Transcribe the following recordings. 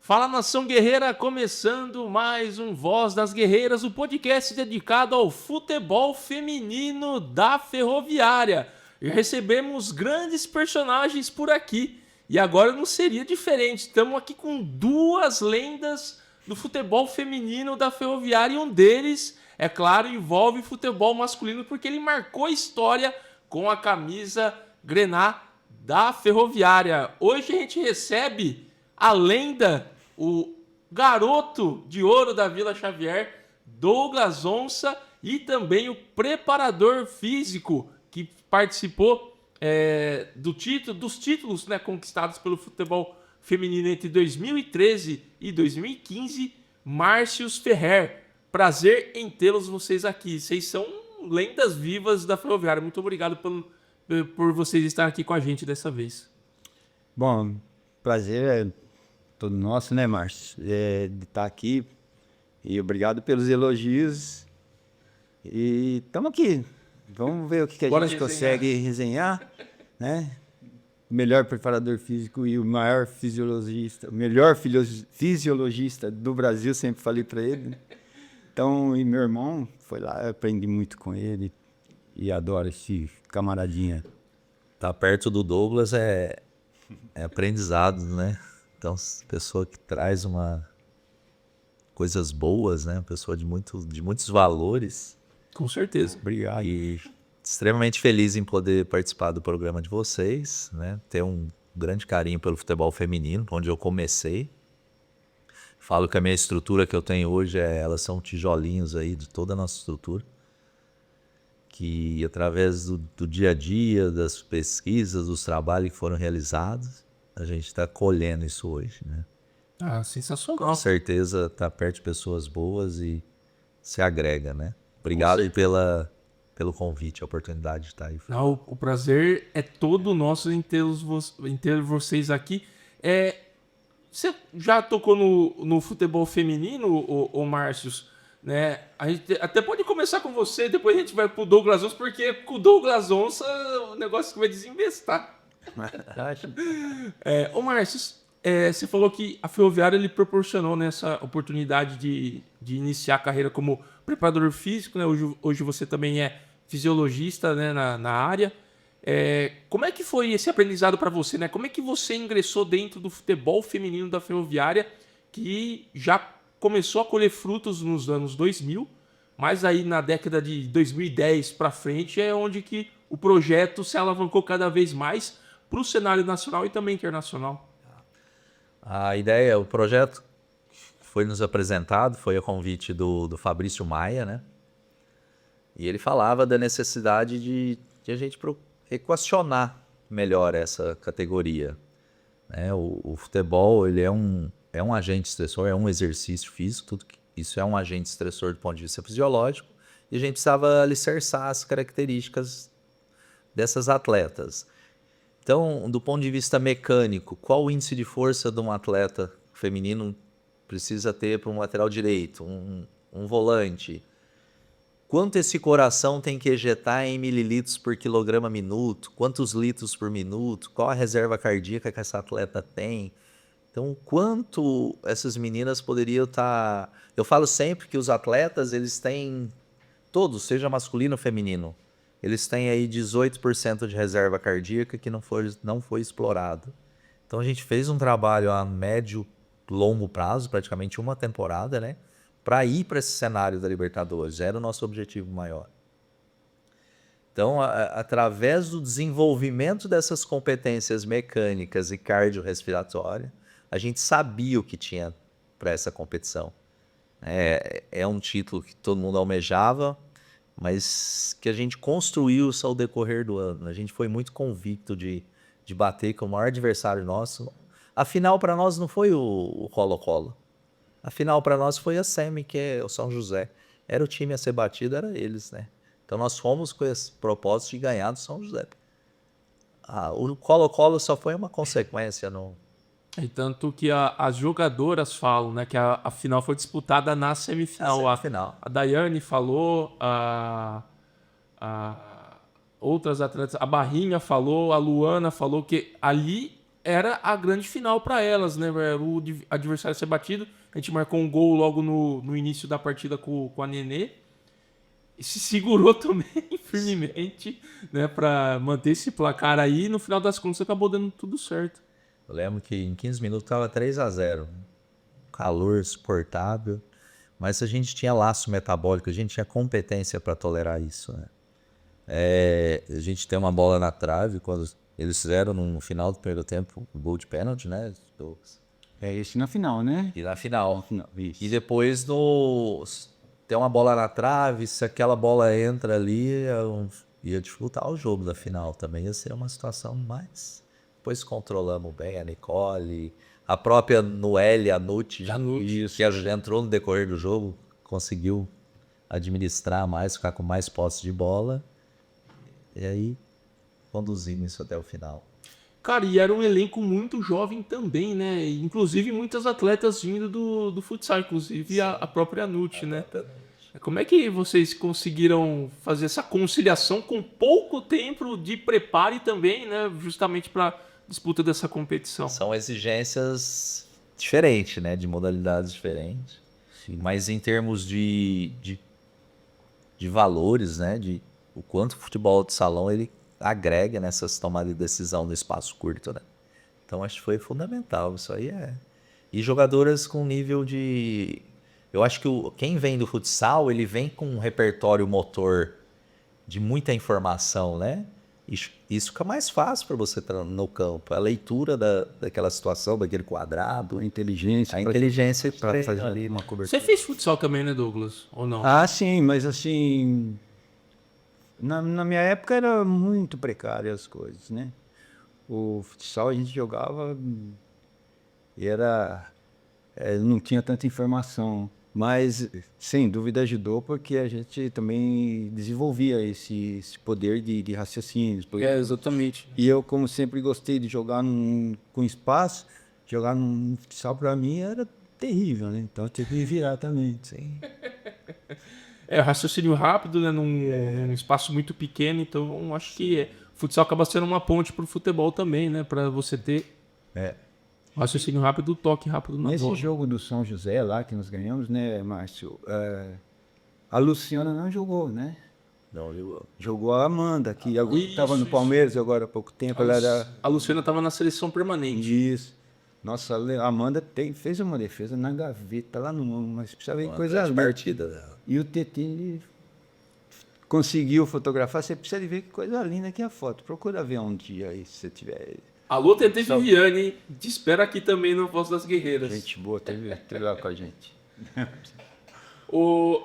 Fala, nação guerreira, começando mais um Voz das Guerreiras, o podcast dedicado ao futebol feminino da Ferroviária. E recebemos grandes personagens por aqui. E agora não seria diferente. Estamos aqui com duas lendas do futebol feminino da Ferroviária e um deles, é claro, envolve futebol masculino porque ele marcou história com a camisa grená da Ferroviária. Hoje a gente recebe a lenda, o garoto de ouro da Vila Xavier, Douglas Onça, e também o preparador físico que participou dos títulos, né, conquistados pelo futebol feminino entre 2013 e 2015, Márcios Ferrer. Prazer em tê-los vocês aqui. Vocês são lendas vivas da Ferroviária. Muito obrigado por vocês estarem aqui com a gente dessa vez. Bom, prazer é todo nosso, né, Márcio? De estar aqui. E obrigado pelos elogios. E estamos aqui. Vamos ver o que a gente consegue resenhar, né? O melhor preparador físico e o maior fisiologista, o melhor fisiologista do Brasil, sempre falei para ele, né? Então, e meu irmão foi lá, eu aprendi muito com ele e adoro esse camaradinha. Tá perto do Douglas é aprendizado, né? Então, pessoa que traz coisas boas, né? Pessoa de muitos valores. Com certeza. Obrigado. E extremamente feliz em poder participar do programa de vocês, né? Ter um grande carinho pelo futebol feminino, onde eu comecei. Falo que a minha estrutura que eu tenho hoje, elas são tijolinhos aí de toda a nossa estrutura. Que através do dia a dia, das pesquisas, dos trabalhos que foram realizados, a gente está colhendo isso hoje, né? Ah, sensacional. Com certeza está perto de pessoas boas e se agrega, né? Obrigado pelo convite, a oportunidade de estar aí. Não, o prazer é todo nosso em ter vocês aqui. Você já tocou no futebol feminino, o Márcios? Né? A gente até pode começar com você, depois a gente vai pro Douglas Onça, porque com o Douglas Onça o negócio que vai desinvestar. Ô Márcios, você falou que a Ferroviária ele proporcionou nessa oportunidade de iniciar a carreira como preparador físico, né? Hoje você também é fisiologista, né, na área. Como é que foi esse aprendizado para você, né? Como é que você ingressou dentro do futebol feminino da Ferroviária, que já começou a colher frutos nos anos 2000, mas aí na década de 2010 para frente é onde que o projeto se alavancou cada vez mais para o cenário nacional e também internacional? A ideia, o projeto foi nos apresentado, foi a convite do Fabrício Maia, né? E ele falava da necessidade de a gente equacionar melhor essa categoria, né? O futebol, ele é um agente estressor, é um exercício físico, isso é um agente estressor do ponto de vista fisiológico, e a gente precisava alicerçar as características dessas atletas. Então, do ponto de vista mecânico, qual o índice de força de um atleta feminino precisa ter para um lateral direito, um volante? Quanto esse coração tem que ejetar em mililitros por quilograma minuto? Quantos litros por minuto? Qual a reserva cardíaca que essa atleta tem? Então, quanto essas meninas poderiam estar... Eu falo sempre que os atletas, eles têm, todos, seja masculino ou feminino, eles têm aí 18% de reserva cardíaca que não foi explorado. Então, a gente fez um trabalho a médio, longo prazo, praticamente uma temporada, né? Para ir para esse cenário da Libertadores. Era o nosso objetivo maior. Então, através do desenvolvimento dessas competências mecânicas e cardiorrespiratórias, a gente sabia o que tinha para essa competição. É um título que todo mundo almejava, mas que a gente construiu só ao decorrer do ano. A gente foi muito convicto de bater com o maior adversário nosso. A final para nós não foi o Colo-Colo. A final para nós foi a SEMI, que é o São José. Era o time a ser batido, era eles, né? Então nós fomos com esse propósito de ganhar do São José. O Colo-Colo só foi uma consequência. E tanto que as jogadoras falam, né, que a final foi disputada na semifinal. A Daiane falou, outras atletas, a Barrinha falou, a Luana falou que ali era a grande final para elas, né? Era o adversário ser batido. A gente marcou um gol logo no início da partida com a Nenê. E se segurou também firmemente, né? Para manter esse placar aí. E no final das contas acabou dando tudo certo. Eu lembro que em 15 minutos estava 3-0. Calor suportável. Mas a gente tinha laço metabólico, a gente tinha competência para tolerar isso, né? A gente tem uma bola na trave, quando eles fizeram no final do primeiro tempo o gol de pênalti, né? É esse na final, né? E na final. Não, isso. E depois tem uma bola na trave, se aquela bola entra ali, ia dificultar o jogo da final também. Ia ser uma situação mais. Depois controlamos bem a Nicole, a própria Noelle Anucci, que já entrou no decorrer do jogo, conseguiu administrar mais, ficar com mais posse de bola. E aí conduzimos isso até o final. Cara, e era um elenco muito jovem também, né? Inclusive muitas atletas vindo do futsal, inclusive a própria Nut, né? Como é que vocês conseguiram fazer essa conciliação com pouco tempo de preparo e também, né, justamente para disputa dessa competição? São exigências diferentes, né? De modalidades diferentes. Sim. Mas em termos de valores, né? De o quanto o futebol de salão ele agrega nessas tomadas de decisão no espaço curto, né? Então acho que foi fundamental. Isso aí E jogadoras com nível de... Eu acho que quem vem do futsal, ele vem com um repertório motor de muita informação, né? Isso fica mais fácil para você estar no campo. A leitura daquela situação, daquele quadrado. A inteligência. A inteligência para fazer ali uma cobertura. Você fez futsal também, né, Douglas? Ou não? Ah, sim, mas assim... Na minha época era muito precário as coisas, né? O futsal a gente jogava e não tinha tanta informação. Mas, sem dúvida, ajudou porque a gente também desenvolvia esse poder de raciocínio. Exatamente. E eu, como sempre gostei de jogar com espaço, jogar num futsal para mim era terrível, né? Então eu tive que me virar também. Sim. Raciocínio rápido, né, num espaço muito pequeno, então acho que futsal acaba sendo uma ponte pro futebol também, né, para você ter raciocínio rápido, toque rápido na Nesse bola. jogo do São José lá que nós ganhamos, né, Márcio? A Luciana não jogou, né? Não jogou. Jogou a Amanda, que estava no Palmeiras agora há pouco tempo. A Luciana estava na seleção permanente. Isso. Nossa, a Amanda fez uma defesa na gaveta lá no mas precisa ver coisa grande linda. partida dela. E o Tetini conseguiu fotografar. Você precisa de ver que coisa linda que é a foto. Procura ver um dia aí, se você tiver. Alô, TT Viviane, hein? Te espero aqui também no Voz das Guerreiras. Gente boa, teve lá com a gente. O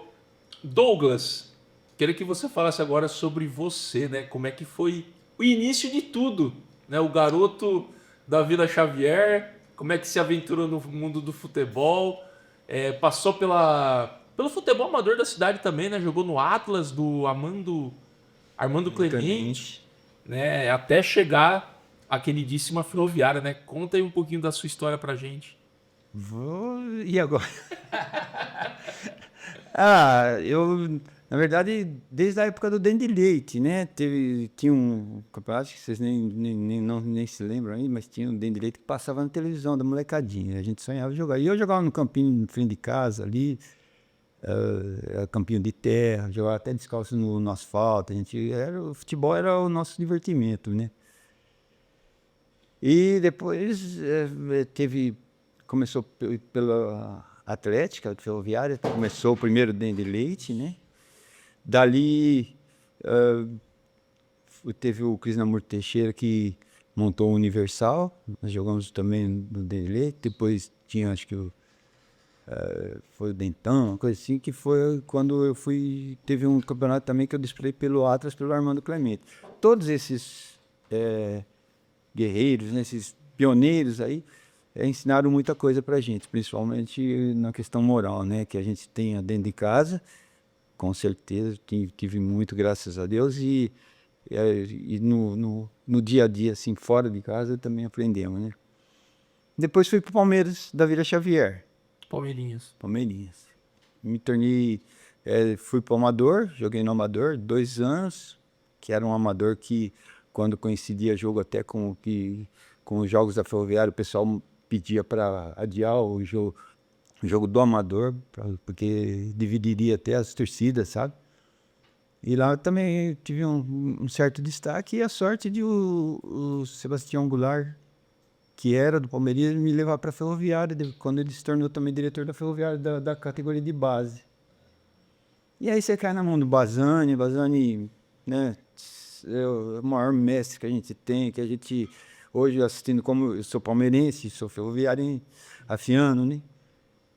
Douglas, queria que você falasse agora sobre você, né? Como é que foi o início de tudo, né? O garoto da Vila Xavier, como é que se aventurou no mundo do futebol, passou pelo futebol amador da cidade também, né? Jogou no Atlas do Armando Clemente, né? Até chegar à queridíssima Ferroviária, né? Conta aí um pouquinho da sua história pra gente. E agora? Na verdade, desde a época do Dente de Leite, né? Tinha um campeonato que vocês nem se lembram aí, mas tinha um Dente de Leite que passava na televisão da molecadinha. A gente sonhava jogar. E eu jogava no campinho em frente de casa ali, campinho de terra, jogava até descalço no asfalto. O futebol era o nosso divertimento, né? E depois começou pela Atlética Ferroviária, começou o primeiro Dente de Leite, né? Dali teve o Krishnamurti Teixeira que montou o Universal, nós jogamos também no Dente de Leite, depois tinha, acho que foi o Dentão, uma coisa assim, que foi quando eu teve um campeonato também que eu disputei pelo Atlas, pelo Armando Clemente. Todos esses guerreiros, né, esses pioneiros aí, ensinaram muita coisa pra gente, principalmente na questão moral, né, que a gente tenha dentro de casa, com certeza, tive muito, graças a Deus, e no dia a dia, assim, fora de casa, também aprendemos, né. Depois fui pro Palmeiras da Vila Xavier. Palmeirinhas. Me tornei, fui pro Amador, joguei no Amador 2 anos, que era um Amador que, quando coincidia jogo até com que com os jogos da Ferroviária, o pessoal pedia para adiar o jogo do Amador, porque dividiria até as torcidas, sabe? E lá eu também tive um certo destaque e a sorte de o Sebastião Goulart, que era do Palmeiras, me levar para a Ferroviária, quando ele se tornou também diretor da Ferroviária da categoria de base. E aí você cai na mão do Bazzani, né, é o maior mestre que a gente tem, que a gente, hoje assistindo, como eu sou palmeirense, sou ferroviário afiano, né?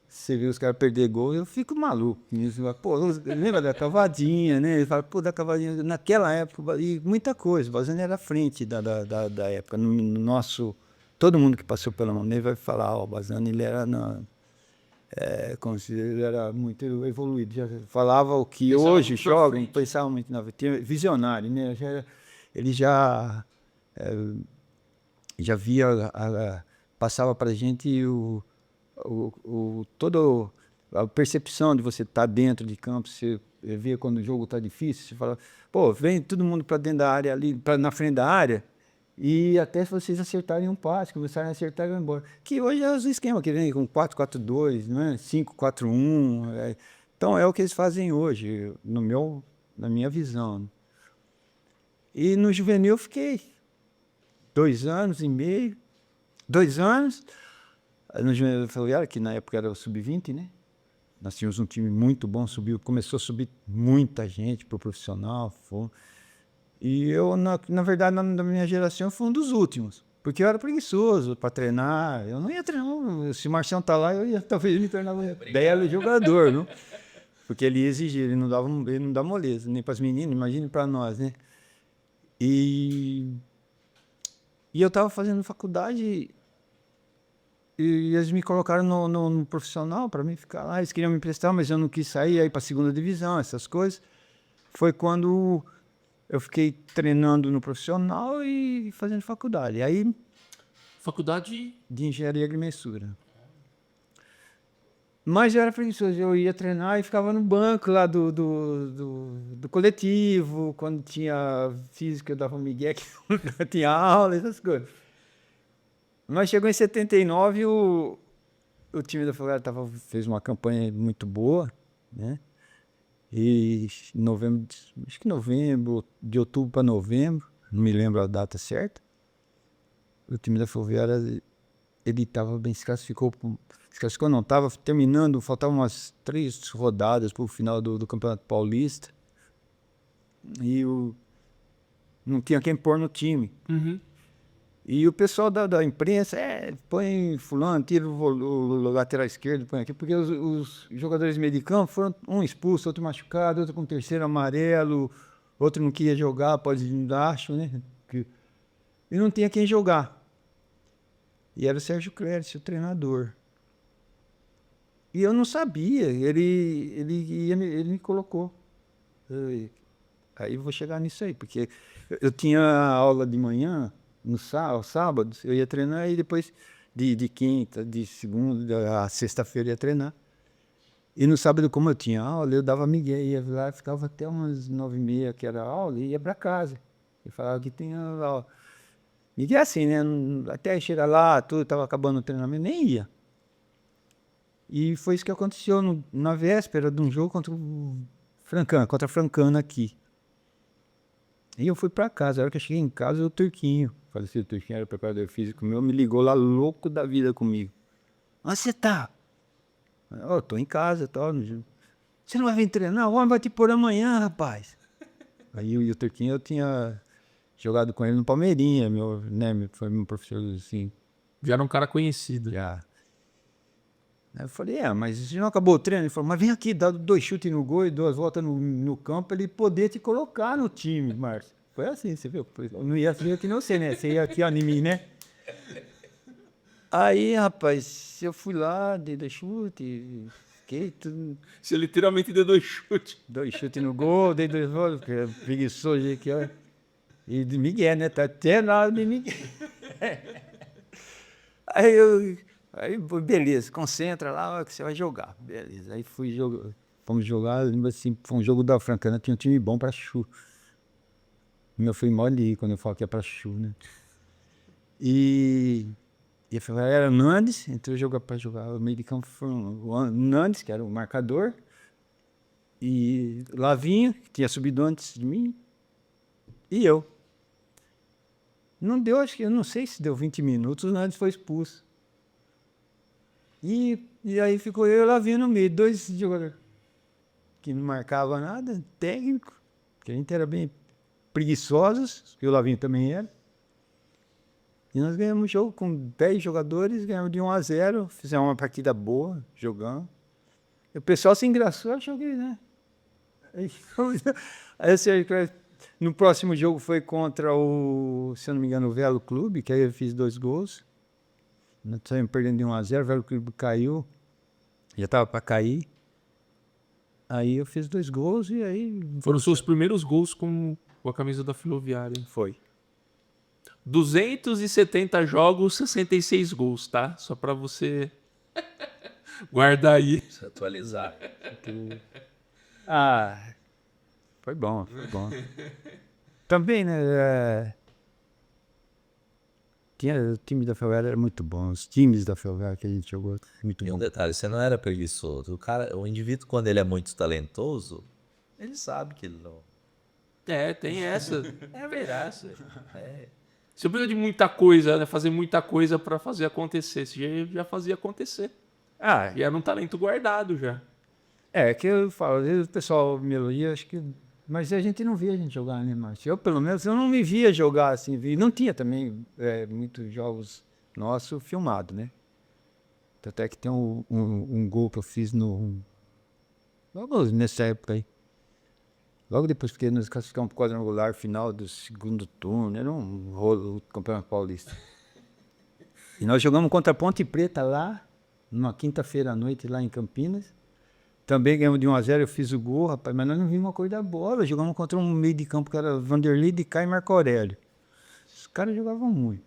Você vê os caras perder gol, eu fico maluco. Pô, lembra da cavadinha, né? Ele fala, pô, da cavadinha. Naquela época, e muita coisa. O Bazzani era à frente da época. No nosso. Todo mundo que passou pela mão dele vai falar, ó, o Bazzani, ele era como se ele era muito evoluído. Já falava o que Pensava hoje muito pra jogam, frente. pensava muito na visionário, né? Ele já via, passava pra gente toda a percepção de você estar dentro de campo, você vê quando o jogo está difícil, você fala, pô, vem todo mundo para dentro da área ali, na frente da área, e até se vocês acertarem um passe, começarem a acertar e vão embora. Que hoje é o esquema que vem com 4-4-2, né? 5-4-1. Então é o que eles fazem hoje, na minha visão. E no juvenil eu fiquei 2 anos e meio, 2 anos. No Juvenil Ferroviária, que na época era o Sub-20, né? Nós tínhamos um time muito bom, começou a subir muita gente para o profissional. E eu, na verdade, na minha geração, eu fui um dos últimos. Porque eu era preguiçoso para treinar. Eu não ia treinar. Se o Marcião tá lá, eu ia talvez me tornar um belo jogador, não? Porque ele ia exigir, ele não dá moleza, nem para as meninas, imagine para nós, né? E eu estava fazendo faculdade. E eles me colocaram no profissional para mim ficar lá. Eles queriam me emprestar, mas eu não quis sair, aí para a segunda divisão, essas coisas. Foi quando eu fiquei treinando no profissional e fazendo faculdade. Aí, Faculdade. de engenharia agrimensura. Mas eu era preguiçoso, eu ia treinar e ficava no banco lá do coletivo, quando tinha física eu dava um migué, que tinha aula, essas coisas. Mas chegou em 79, o time da Ferroviária fez uma campanha muito boa, né? E em novembro, acho que de outubro para novembro, não me lembro a data certa, o time da Ferroviária, ele estava bem, se classificou não, estava terminando, faltavam umas 3 rodadas para o final do Campeonato Paulista, e não tinha quem pôr no time. Uhum. E o pessoal da imprensa, põe fulano, tira o lateral esquerdo, põe aqui, porque os jogadores de meio de campo foram um expulso, outro machucado, outro com terceiro amarelo, outro não queria jogar, pode ir acho, né? E não tinha quem jogar. E era o Sérgio Clérice, o treinador. E eu não sabia, ele me colocou. Aí eu vou chegar nisso aí, porque eu tinha aula de manhã, aos sábados, eu ia treinar e depois de quinta, de segunda a sexta-feira ia treinar. E no sábado, como eu tinha aula, eu dava migué, ia lá, ficava até umas 9h30, que era a aula, e ia para casa. E falava que tinha aula. Migué assim, né? Até chegar lá, tudo, estava acabando o treinamento, nem ia. E foi isso que aconteceu na véspera de um jogo contra a Francana aqui. E eu fui pra casa. A hora que eu cheguei em casa, o Turquinho, falecido Turquinho, era preparador físico meu, me ligou lá, louco da vida comigo. Onde você tá? Eu tô em casa, tal. Você não vai vir treinar? O homem vai te pôr amanhã, rapaz. Aí o Turquinho, eu tinha jogado com ele no Palmeirinha, foi meu professor, assim. Já era um cara conhecido. Já. Aí eu falei, mas você não acabou o treino? Ele falou, mas vem aqui, dá 2 chutes no gol e 2 voltas no campo pra ele poder te colocar no time, Márcio. Foi assim, você viu? Eu não ia assim que não sei, né? Você ia aqui, ó, em mim, né? Aí, rapaz, eu fui lá, dei 2 chutes, fiquei tudo... Você literalmente deu 2 chutes. 2 chutes no gol, dei 2 voltas, porque é preguiçoso aqui, ó. E de Miguel, né? Tá até lá de Miguel. Aí, beleza, concentra lá que você vai jogar. Beleza, aí fomos jogar, lembro assim, foi um jogo da Francana, tinha um time bom pra Chu. Eu fui mole quando eu falo que é pra Chu, né? E a Ferroviária era o Nandes, entrou para jogar o meio de campo, foi o Nandes, que era o marcador, e Lavinho, que tinha subido antes de mim, e eu. Não deu, acho que, eu não sei se deu 20 minutos, o Nandes foi expulso. E aí ficou eu e o Lavinho no meio, dois jogadores que não marcavam nada, técnico, que a gente era bem preguiçosos, que o Lavinho também era. E nós ganhamos o jogo com 10 jogadores, ganhamos de 1-0, fizemos uma partida boa, jogando. E o pessoal se engraçou, achou que, né? No próximo jogo foi contra o, se eu não me engano, o Velo Clube, que aí eu fiz 2 gols. Nós saímos perdendo de 1-0, o Velo Clube caiu, já estava para cair. Aí eu fiz 2 gols e aí... Foram os seus primeiros gols com a camisa da Ferroviária. Foi. 270 jogos, 66 gols, tá? Só pra você guardar aí. Se atualizar. Ah, foi bom, foi bom. Também, né? O time da Ferroviária era muito bom. Os times da Ferroviária que a gente jogou, muito E um bom. detalhe, você não era preguiçoso. O indivíduo, quando ele é muito talentoso, ele sabe que ele não... É, tem essa. É verdade. É. Você precisa de muita coisa, né? Fazer muita coisa pra fazer acontecer. Você já fazia acontecer. Ah, E era um talento guardado já. que eu falo, às vezes o pessoal me elogia, acho que... Mas a gente não via a gente jogar, né, Márcio? Eu, pelo menos, eu não me via jogar assim. Não tinha também muitos jogos nossos filmados, né? Tanto é que tem um gol que eu fiz logo nessa época aí. Logo depois, porque nós classificamos para o quadrangular final do segundo turno, era um rolo do Campeonato Paulista. E nós jogamos contra a Ponte Preta lá, numa quinta-feira à noite lá em Campinas. Também ganhamos de 1-0, eu fiz o gol, rapaz, mas nós não vimos a cor da bola. Jogamos contra um meio de campo que era Vanderlei de Cá e Marco Aurélio. Os caras jogavam muito.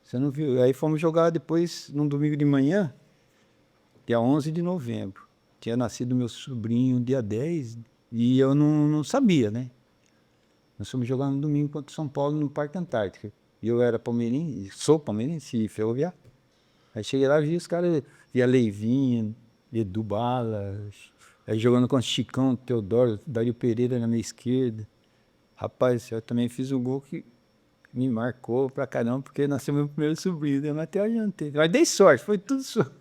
Você não viu? Aí fomos jogar depois, num domingo de manhã, dia 11 de novembro. Tinha nascido meu sobrinho dia 10 e eu não sabia, né? Nós fomos jogar no domingo contra o São Paulo no Parque Antártica. E eu era palmeirense, sou palmeirense e ferroviário. Aí cheguei lá e vi os caras, via Leivinho, Edu Balas, aí jogando com o Chicão, Teodoro, Dario Pereira na minha esquerda. Rapaz, eu também fiz um gol que me marcou pra caramba, porque nasceu meu primeiro sobrinho, né? Mas até hoje eu não tenho. Mas dei sorte, foi tudo sorte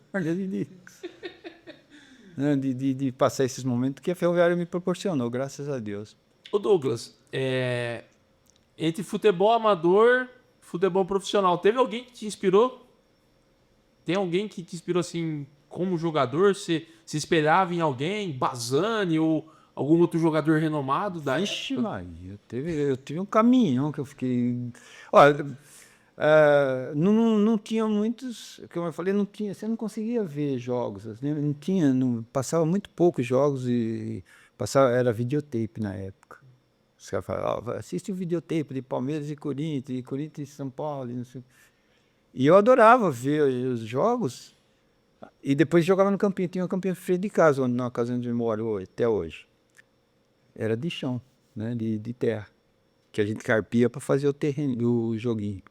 de passar esses momentos que a Ferroviária me proporcionou, graças a Deus. Ô Douglas, entre futebol amador e futebol profissional, teve alguém que te inspirou? Tem alguém que te inspirou assim como jogador? Você se espelhava em alguém? Bazani ou algum outro jogador renomado da Ixi, época? Maria, eu tive um caminhão que eu fiquei... Olha, não tinha muitos... Como eu falei, não tinha, você não conseguia ver jogos. Né? Não tinha, passava muito poucos jogos e era videotape na época. Os caras falavam, assiste o videotape de Palmeiras e Corinthians e São Paulo. E, não sei. E eu adorava ver os jogos e depois jogava no campinho. Tinha um campinho frente de casa, na casa onde eu moro até hoje. Era de chão, né? De terra. Que a gente carpia para fazer o terreno do joguinho.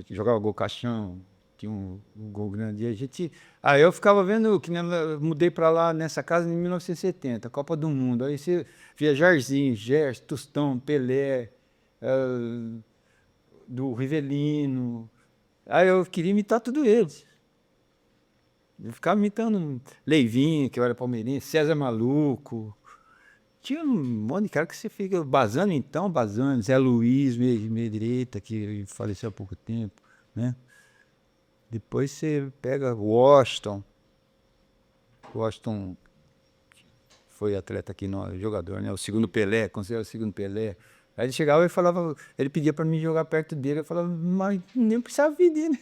Jogava gol caixão, tinha um gol grande. E a gente... Aí eu ficava vendo, que eu mudei para lá nessa casa em 1970, Copa do Mundo. Aí você via Jairzinho, Gerson, Tostão, Pelé, do Rivelino. Aí eu queria imitar tudo eles. Eu ficava imitando Leivinho, que eu era palmeirense, César Maluco. Tinha um monte de cara que você fica... Bazani, Zé Luiz, meia direita, que faleceu há pouco tempo, né? Depois você pega Washington foi atleta aqui, jogador, né? O segundo Pelé, considerado o segundo Pelé. Aí ele chegava e falava, ele pedia para mim jogar perto dele, eu falava, mas nem precisava pedir, né?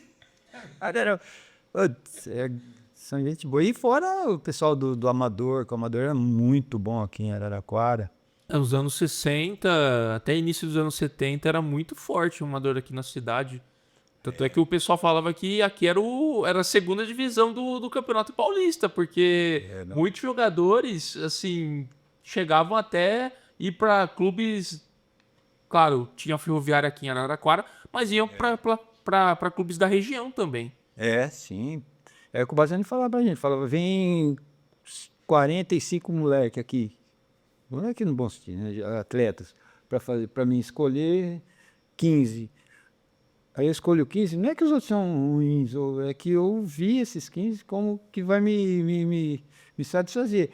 São gente boa. E fora o pessoal do Amador, que o Amador era muito bom aqui em Araraquara. Nos anos 60, até início dos anos 70, era muito forte o amador aqui na cidade. Tanto é que o pessoal falava que aqui era a segunda divisão do Campeonato Paulista, porque muitos jogadores, assim, chegavam até ir para clubes... Claro, tinha a Ferroviária aqui em Araraquara, mas iam para clubes da região também. Sim. É o que o Baziani falava pra gente. Falava, vem 45 moleque aqui. Moleque no bom sentido, né? Atletas. Para mim escolher 15. Aí eu escolho 15. Não é que os outros são ruins, é que eu vi esses 15 como que vai me satisfazer.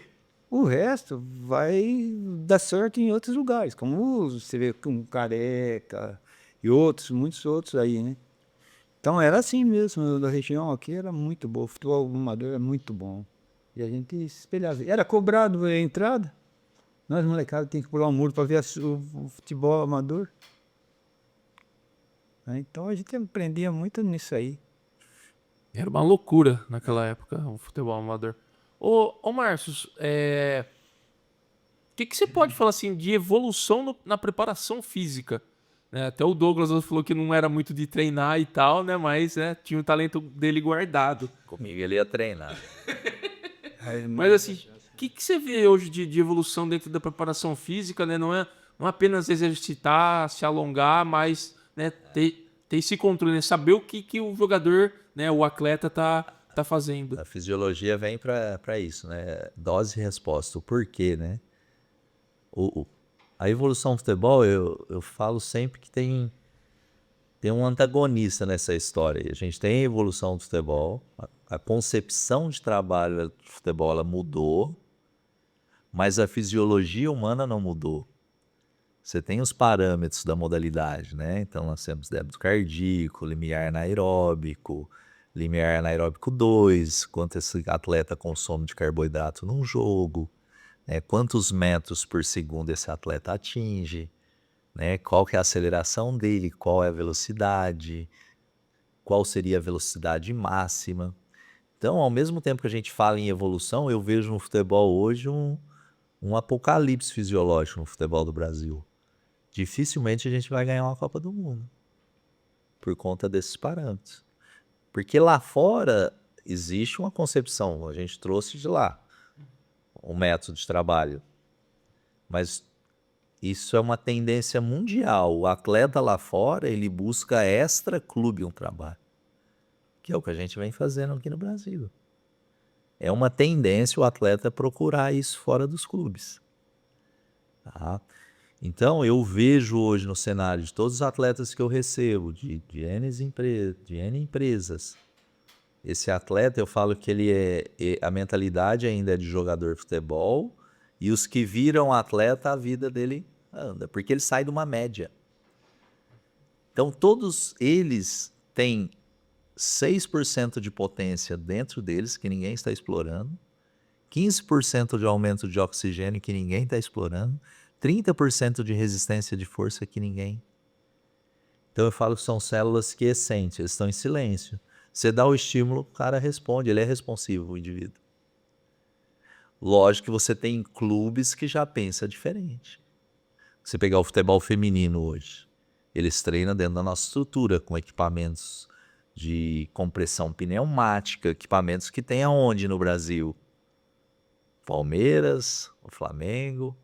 O resto vai dar sorte em outros lugares, como você vê com Careca e outros, muitos outros aí, né? Então era assim mesmo, da região aqui era muito boa, o futebol amador é muito bom. E a gente se espelhava. Era cobrado a entrada, nós molecados tínhamos que pular um muro para ver o futebol amador. Então a gente aprendia muito nisso aí. Era uma loucura naquela época o futebol amador. Ô Márcio, o que você pode falar assim de evolução na preparação física? Né, até o Douglas falou que não era muito de treinar e tal, né? Mas tinha o talento dele guardado. Comigo ele ia treinar. Mas assim, o que você vê hoje de evolução dentro da preparação física, né? Não apenas exercitar, se alongar, mas né, ter esse controle, né? Saber o que o jogador, né, o atleta tá fazendo. A fisiologia vem para isso, né? Dose e resposta, o porquê, né? A evolução do futebol, eu falo sempre que tem um antagonista nessa história. A gente tem a evolução do futebol, a concepção de trabalho do futebol ela mudou, mas a fisiologia humana não mudou. Você tem os parâmetros da modalidade, né? Então nós temos débito cardíaco, limiar anaeróbico, limiar anaeróbico 2, quanto esse atleta consome de carboidrato num jogo, né? Quantos metros por segundo esse atleta atinge, né? Qual que é a aceleração dele, qual é a velocidade, qual seria a velocidade máxima. Então, ao mesmo tempo que a gente fala em evolução, eu vejo no futebol hoje um apocalipse fisiológico no futebol do Brasil. Dificilmente a gente vai ganhar uma Copa do Mundo por conta desses parâmetros. Porque lá fora existe uma concepção, a gente trouxe de lá um método de trabalho, mas isso é uma tendência mundial. O atleta lá fora, ele busca extra-clube um trabalho, que é o que a gente vem fazendo aqui no Brasil. É uma tendência o atleta procurar isso fora dos clubes. Tá? Então, eu vejo hoje no cenário de todos os atletas que eu recebo, de N empresas, esse atleta, eu falo que a mentalidade ainda é de jogador de futebol, e os que viram atleta, a vida dele anda, porque ele sai de uma média. Então, todos eles têm 6% de potência dentro deles, que ninguém está explorando, 15% de aumento de oxigênio, que ninguém está explorando, 30% de resistência de força, que ninguém. Então, eu falo que são células quiescentes, eles estão em silêncio. Você dá o estímulo, o cara responde, ele é responsivo, o indivíduo. Lógico que você tem clubes que já pensam diferente. Você pegar o futebol feminino hoje, eles treinam dentro da nossa estrutura, com equipamentos de compressão pneumática, equipamentos que tem aonde no Brasil? Palmeiras, o Flamengo.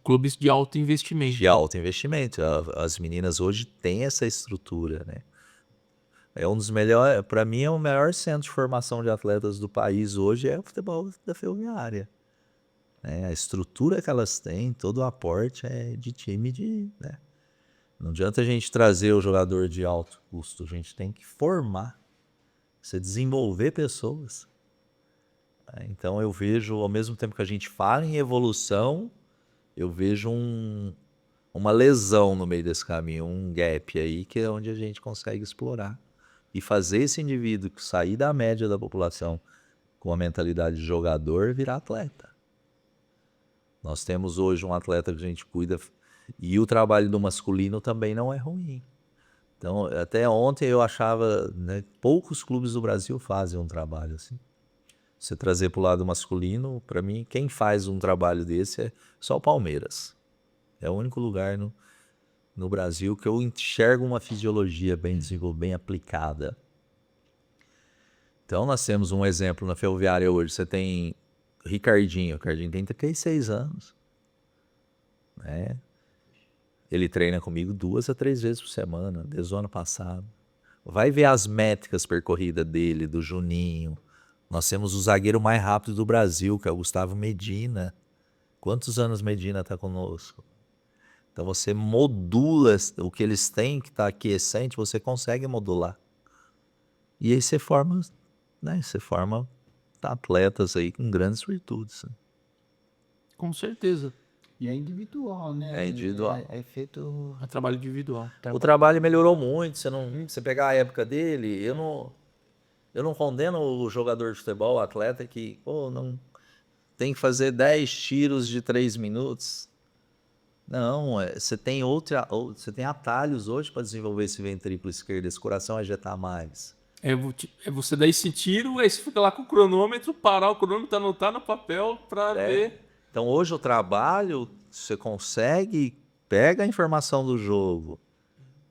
Clubes de alto investimento. De alto investimento. As meninas hoje têm essa estrutura, né? É um dos melhores, para mim é o melhor centro de formação de atletas do país hoje é o futebol da Ferroviária. A estrutura que elas têm, todo o aporte é de time né? Não adianta a gente trazer o jogador de alto custo, a gente tem que formar, você desenvolver pessoas. Então eu vejo, ao mesmo tempo que a gente fala em evolução, eu vejo uma lesão no meio desse caminho, um gap aí, que é onde a gente consegue explorar e fazer esse indivíduo sair da média da população com a mentalidade de jogador virar atleta. Nós temos hoje um atleta que a gente cuida e o trabalho do masculino também não é ruim. Então, até ontem eu achava, né, poucos clubes do Brasil fazem um trabalho assim. Você trazer para o lado masculino, para mim, quem faz um trabalho desse é só o Palmeiras. É o único lugar no Brasil que eu enxergo uma fisiologia bem desenvolvida, bem aplicada. Então, nós temos um exemplo na Ferroviária hoje. Você tem o Ricardinho tem 36 anos. Né? Ele treina comigo 2 a 3 vezes por semana, desde o ano passado. Vai ver as métricas percorridas dele, do Juninho. Nós temos o zagueiro mais rápido do Brasil, que é o Gustavo Medina. Quantos anos Medina está conosco? Então você modula o que eles têm, que está aquiescente, você consegue modular. E aí você forma, né? Você forma atletas aí com grandes virtudes. Né? Com certeza. E é individual, né? É individual. É feito... É trabalho individual. O trabalho melhorou muito. Você pegar a época dele, eu não condeno o jogador de futebol, o atleta que não tem que fazer 10 tiros de 3 minutos. Não, você tem atalhos hoje para desenvolver esse ventrículo esquerdo, esse coração a ejetar mais. É você dar esse tiro, aí você fica lá com o cronômetro, parar o cronômetro, anotar no papel pra ver. Então hoje o trabalho, você consegue, pega a informação do jogo,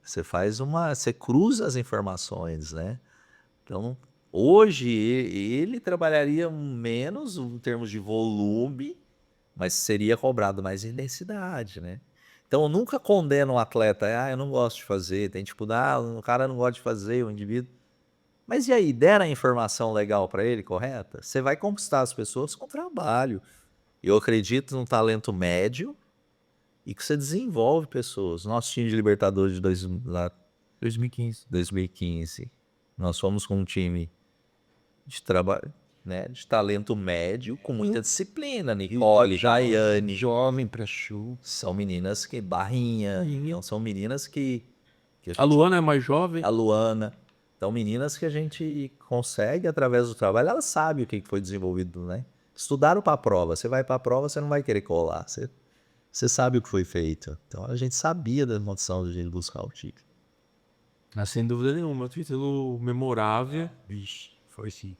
você cruza as informações, né? Então hoje ele trabalharia menos em termos de volume, mas seria cobrado mais intensidade, né? Então eu nunca condeno um atleta, eu não gosto de fazer, tem tipo, o cara não gosta de fazer, o indivíduo. Mas e aí, deram a informação legal para ele, correta? Você vai conquistar as pessoas com trabalho. Eu acredito num talento médio e que você desenvolve pessoas. Nosso time de Libertadores de 2015, nós fomos com um time de trabalho, né, de talento médio, com muita disciplina. Nicole, Jaiane, Jovem pra chu. são meninas que... Barrinha, são meninas que A Luana é mais jovem. a Luana. Então, meninas que a gente consegue, através do trabalho, elas sabem o que foi desenvolvido, né? Estudaram para a prova. Você vai para a prova, você não vai querer colar. Você sabe o que foi feito. Então, a gente sabia da emoção de buscar o título. Sem dúvida nenhuma. Título memorável. Vixe, foi sim.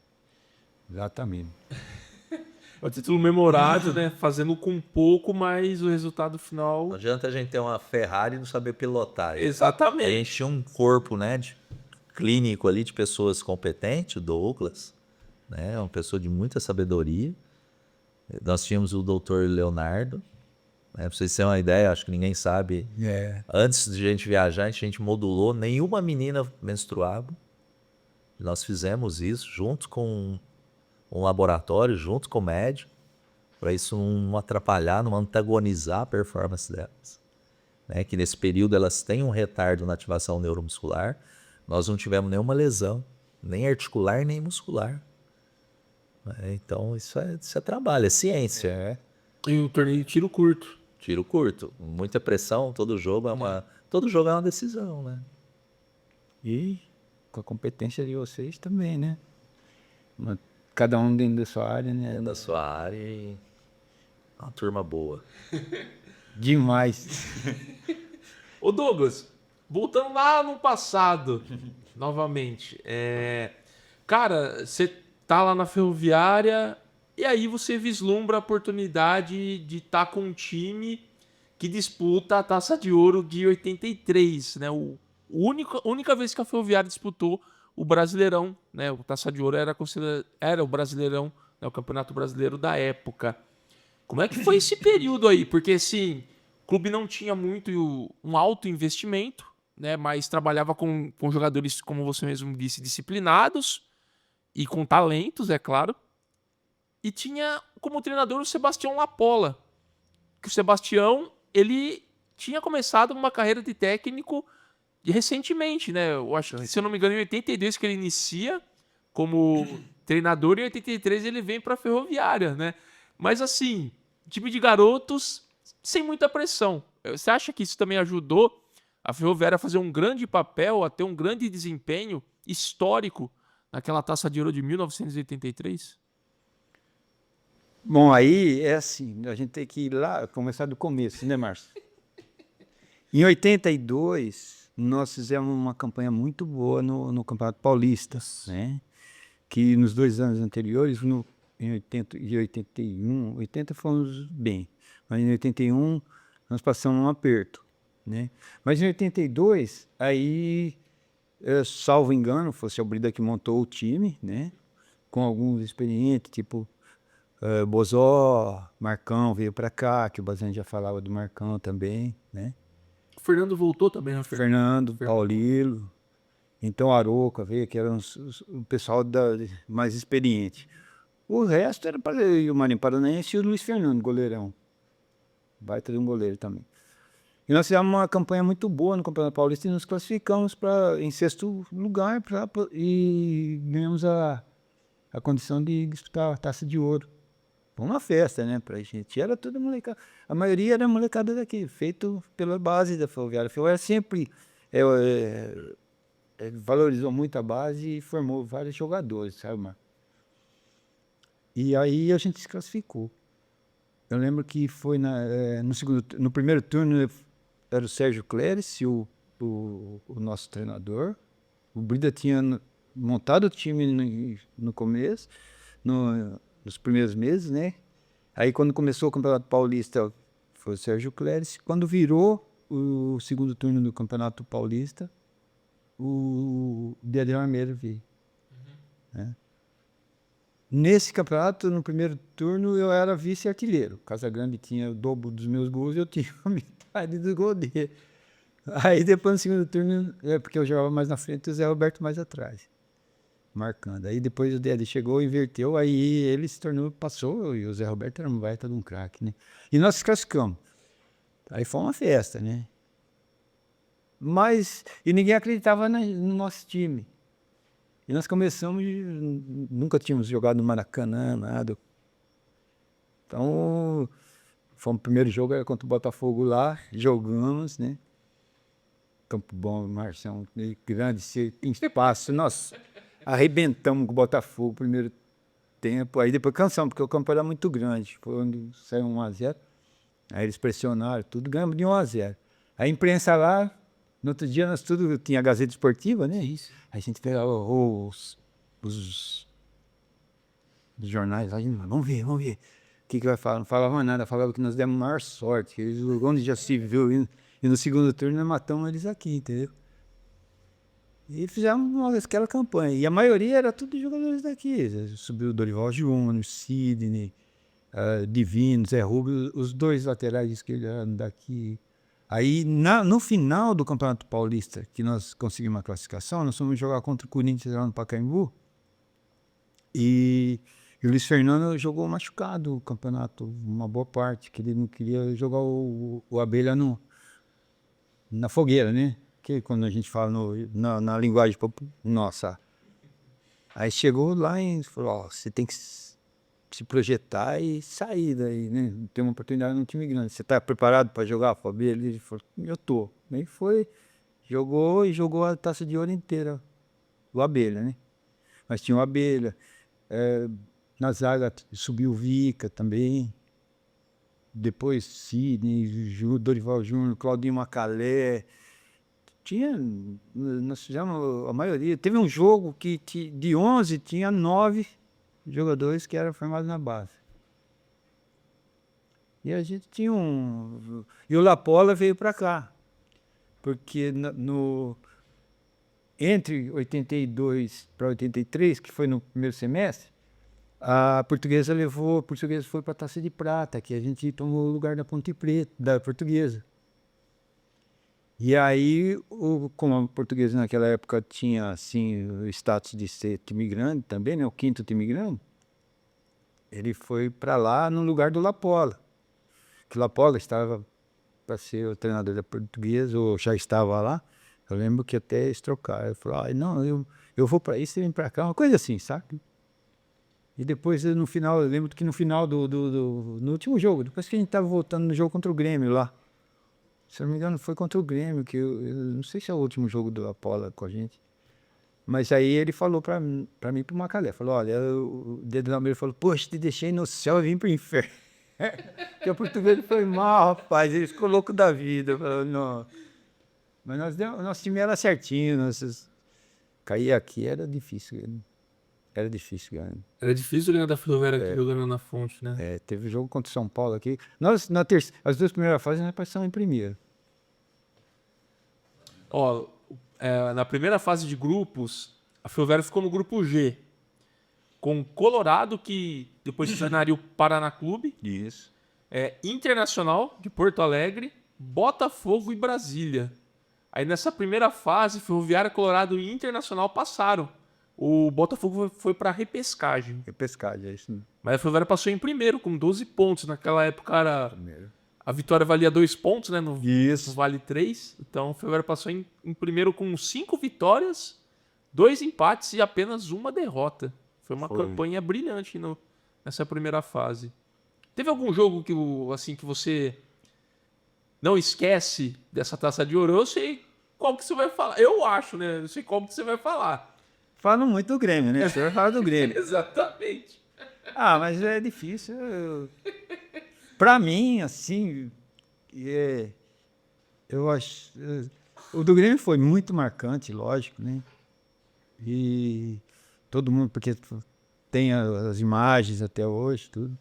Exatamente. É um título memorável, né? Fazendo com pouco, mas o resultado final... Não adianta a gente ter uma Ferrari e não saber pilotar. A Exatamente. gente tinha um corpo, né, clínico ali de pessoas competentes, o Douglas, né, uma pessoa de muita sabedoria. Nós tínhamos o doutor Leonardo, né, para vocês terem uma ideia, acho que ninguém sabe. Antes de a gente viajar, a gente modulou, nenhuma menina menstruava. Nós fizemos isso junto com um laboratório, junto com o médico, para isso não atrapalhar, não antagonizar a performance delas. Né, que nesse período elas têm um retardo na ativação neuromuscular. Nós não tivemos nenhuma lesão, nem articular, nem muscular. Então, isso é trabalho, é ciência. E o torneio de tiro curto. Tiro curto, muita pressão, todo jogo é uma decisão, né? E com a competência de vocês também, né? Cada um dentro da sua área, né? Dentro da sua área e uma turma boa. Demais. Ô Douglas, voltando lá no passado, novamente. Cara, você tá lá na Ferroviária e aí você vislumbra a oportunidade de estar com um time que disputa a Taça de Ouro de 83, né? Única vez que a Ferroviária disputou o Brasileirão, né? O Taça de Ouro era o Brasileirão, né? O Campeonato Brasileiro da época. Como é que foi esse período aí? Porque, assim, o clube não tinha muito um alto investimento, né? Mas trabalhava com jogadores, como você mesmo disse, disciplinados e com talentos, é claro. E tinha como treinador o Sebastião Lapola. Que o Sebastião, ele tinha começado uma carreira de técnico recentemente, né? Eu acho que, se eu não me engano, em 82 que ele inicia como treinador e em 83 ele vem para a Ferroviária, né? Mas assim, time de garotos sem muita pressão. Você acha que isso também ajudou a Ferroviária a fazer um grande papel, a ter um grande desempenho histórico naquela Taça de Ouro de 1983? Bom, aí é assim, a gente tem que ir lá, começar do começo, né, Márcio? Em 82, nós fizemos uma campanha muito boa no Campeonato Paulista, né? Que nos 2 anos anteriores, em 80 e 81, 80 fomos bem, mas em 81 nós passamos um aperto, né? Mas em 82, aí, salvo engano, foi o seu Brida que montou o time, né? Com alguns experientes, tipo Bozó, Marcão veio para cá, que o Bazan já falava do Marcão também, né? O Fernando voltou também, né? Fernando, Paulilo. Então Aroca veio, que eram o pessoal mais experiente. O resto era para o Marinho Paranaense e o Luiz Fernando, goleirão. Baita de um goleiro também. E nós fizemos uma campanha muito boa no Campeonato Paulista e nos classificamos em sexto lugar e ganhamos a condição de disputar a Taça de Ouro. Foi uma festa, né, pra gente. Era tudo molecada. A maioria era molecada daqui, feito pela base da Ferroviária. A Ferroviária sempre valorizou muito a base e formou vários jogadores, sabe, Marco? E aí a gente se classificou. Eu lembro que foi no primeiro turno era o Sérgio Clérice, o nosso treinador. O Brida tinha montado o time no começo, nos primeiros meses, né? Aí quando começou o Campeonato Paulista foi o Sérgio Clérice. Quando virou o segundo turno do Campeonato Paulista, o Dedé Armeiro veio. Né? Nesse campeonato, no primeiro turno, eu era vice-artilheiro. Casagrande tinha o dobro dos meus gols e eu tinha a metade dos gols dele. Aí depois no segundo turno, porque eu jogava mais na frente e o Zé Roberto mais atrás, marcando. Aí depois o Dedé chegou, inverteu, aí ele se tornou, passou, e o Zé Roberto era um baita de um craque, né? E nós se classificamos. Aí foi uma festa, né? E ninguém acreditava no nosso time. E nós começamos, nunca tínhamos jogado no Maracanã, nada. Então, fomos o primeiro jogo era contra o Botafogo lá, jogamos, né? Campo bom, Marcião, grande, em espaço. Nós arrebentamos com o Botafogo no primeiro tempo. Aí depois cansamos, porque o campo era muito grande. Foi onde saiu 1-0. Aí eles pressionaram tudo, ganhamos de 1-0. A imprensa lá, no outro dia nós tudo tinha a Gazeta Esportiva, né? Isso. Aí a gente pegava os jornais lá, vamos ver. O que vai falar? Não falava nada, falava que nós demos a maior sorte. Eles, onde já se viu, e no segundo turno nós matamos eles aqui, entendeu? E fizemos aquela campanha. E a maioria era tudo jogadores daqui. Subiu o Dorival Júnior, Sidney, Divino, Zé Rubio, os dois laterais esquerdos eram daqui. Aí, no final do Campeonato Paulista, que nós conseguimos a classificação, nós fomos jogar contra o Corinthians lá no Pacaembu. E o Luiz Fernando jogou machucado o campeonato, uma boa parte, que ele não queria jogar o Abelha na fogueira, né? Que quando a gente fala na linguagem nossa. Aí chegou lá e falou, você tem que se projetar e sair daí, né? Ter uma oportunidade num time grande. Você está preparado para jogar a FAB? Ele falou, eu tô. Aí foi, jogou a Taça de Ouro inteira, o Abelha, né? Mas tinha o Abelha, na zaga subiu o Vica também, depois Sidney, Dorival Júnior, Claudinho Macalé. Nós fizemos a maioria. Teve um jogo que de 11 tinha 9 jogadores que eram formados na base. E a gente tinha E o Lapola veio para cá. Porque entre 82 para 83, que foi no primeiro semestre, a Portuguesa foi para a Taça de Prata, que a gente tomou o lugar da Ponte Preta, da Portuguesa. E aí, como a Portuguesa naquela época tinha assim, o status de ser time grande também, né, o quinto time grande, ele foi para lá no lugar do Lapola. Que o Lapola estava para ser o treinador da Portuguesa, ou já estava lá. Eu lembro que até eles trocaram. Ele falou, não, eu vou para isso, você vem para cá, uma coisa assim, sabe? E depois, no final, eu lembro que no final no último jogo, depois que a gente estava voltando no jogo contra o Grêmio lá, se eu não me engano, foi contra o Grêmio, que eu não sei se é o último jogo do Apolo com a gente. Mas aí ele falou pra mim e pro Macalé, falou, olha, o dedo na mesa falou, poxa, te deixei no céu e vim pro inferno. Porque o português foi mal, rapaz, ele ficou louco da vida. Falou, não. Mas nosso time era certinho, cair aqui era difícil. Era difícil ganhar. Era difícil ganhar da Ferroviária aqui jogando na Fonte, né? Teve jogo contra o São Paulo aqui. Nós, as duas primeiras fases, nós passamos em primeiro. Ó, na primeira fase de grupos, a Ferroviária ficou no grupo G, com Colorado, que depois se tornaria o Paraná Clube. Isso. Internacional, de Porto Alegre, Botafogo e Brasília. Aí nessa primeira fase, Ferroviária, Colorado e Internacional passaram. O Botafogo foi para repescagem. Repescagem, é isso mesmo. Mas a Ferroviária passou em primeiro, com 12 pontos. Naquela época Primeiro. a vitória valia 2 pontos, né? No Isso. vale 3. Então a Ferroviária passou em primeiro com 5 vitórias, 2 empates e apenas uma derrota. Foi uma campanha brilhante nessa primeira fase. Teve algum jogo que você não esquece dessa Taça de Ouro? Eu sei qual que você vai falar. Eu acho, né? Eu sei como que você vai falar. Falam muito do Grêmio, né? O senhor fala do Grêmio. Exatamente. Ah, mas é difícil. Pra mim, assim, eu acho. O do Grêmio foi muito marcante, lógico, né? E todo mundo, porque tem as imagens até hoje, tudo.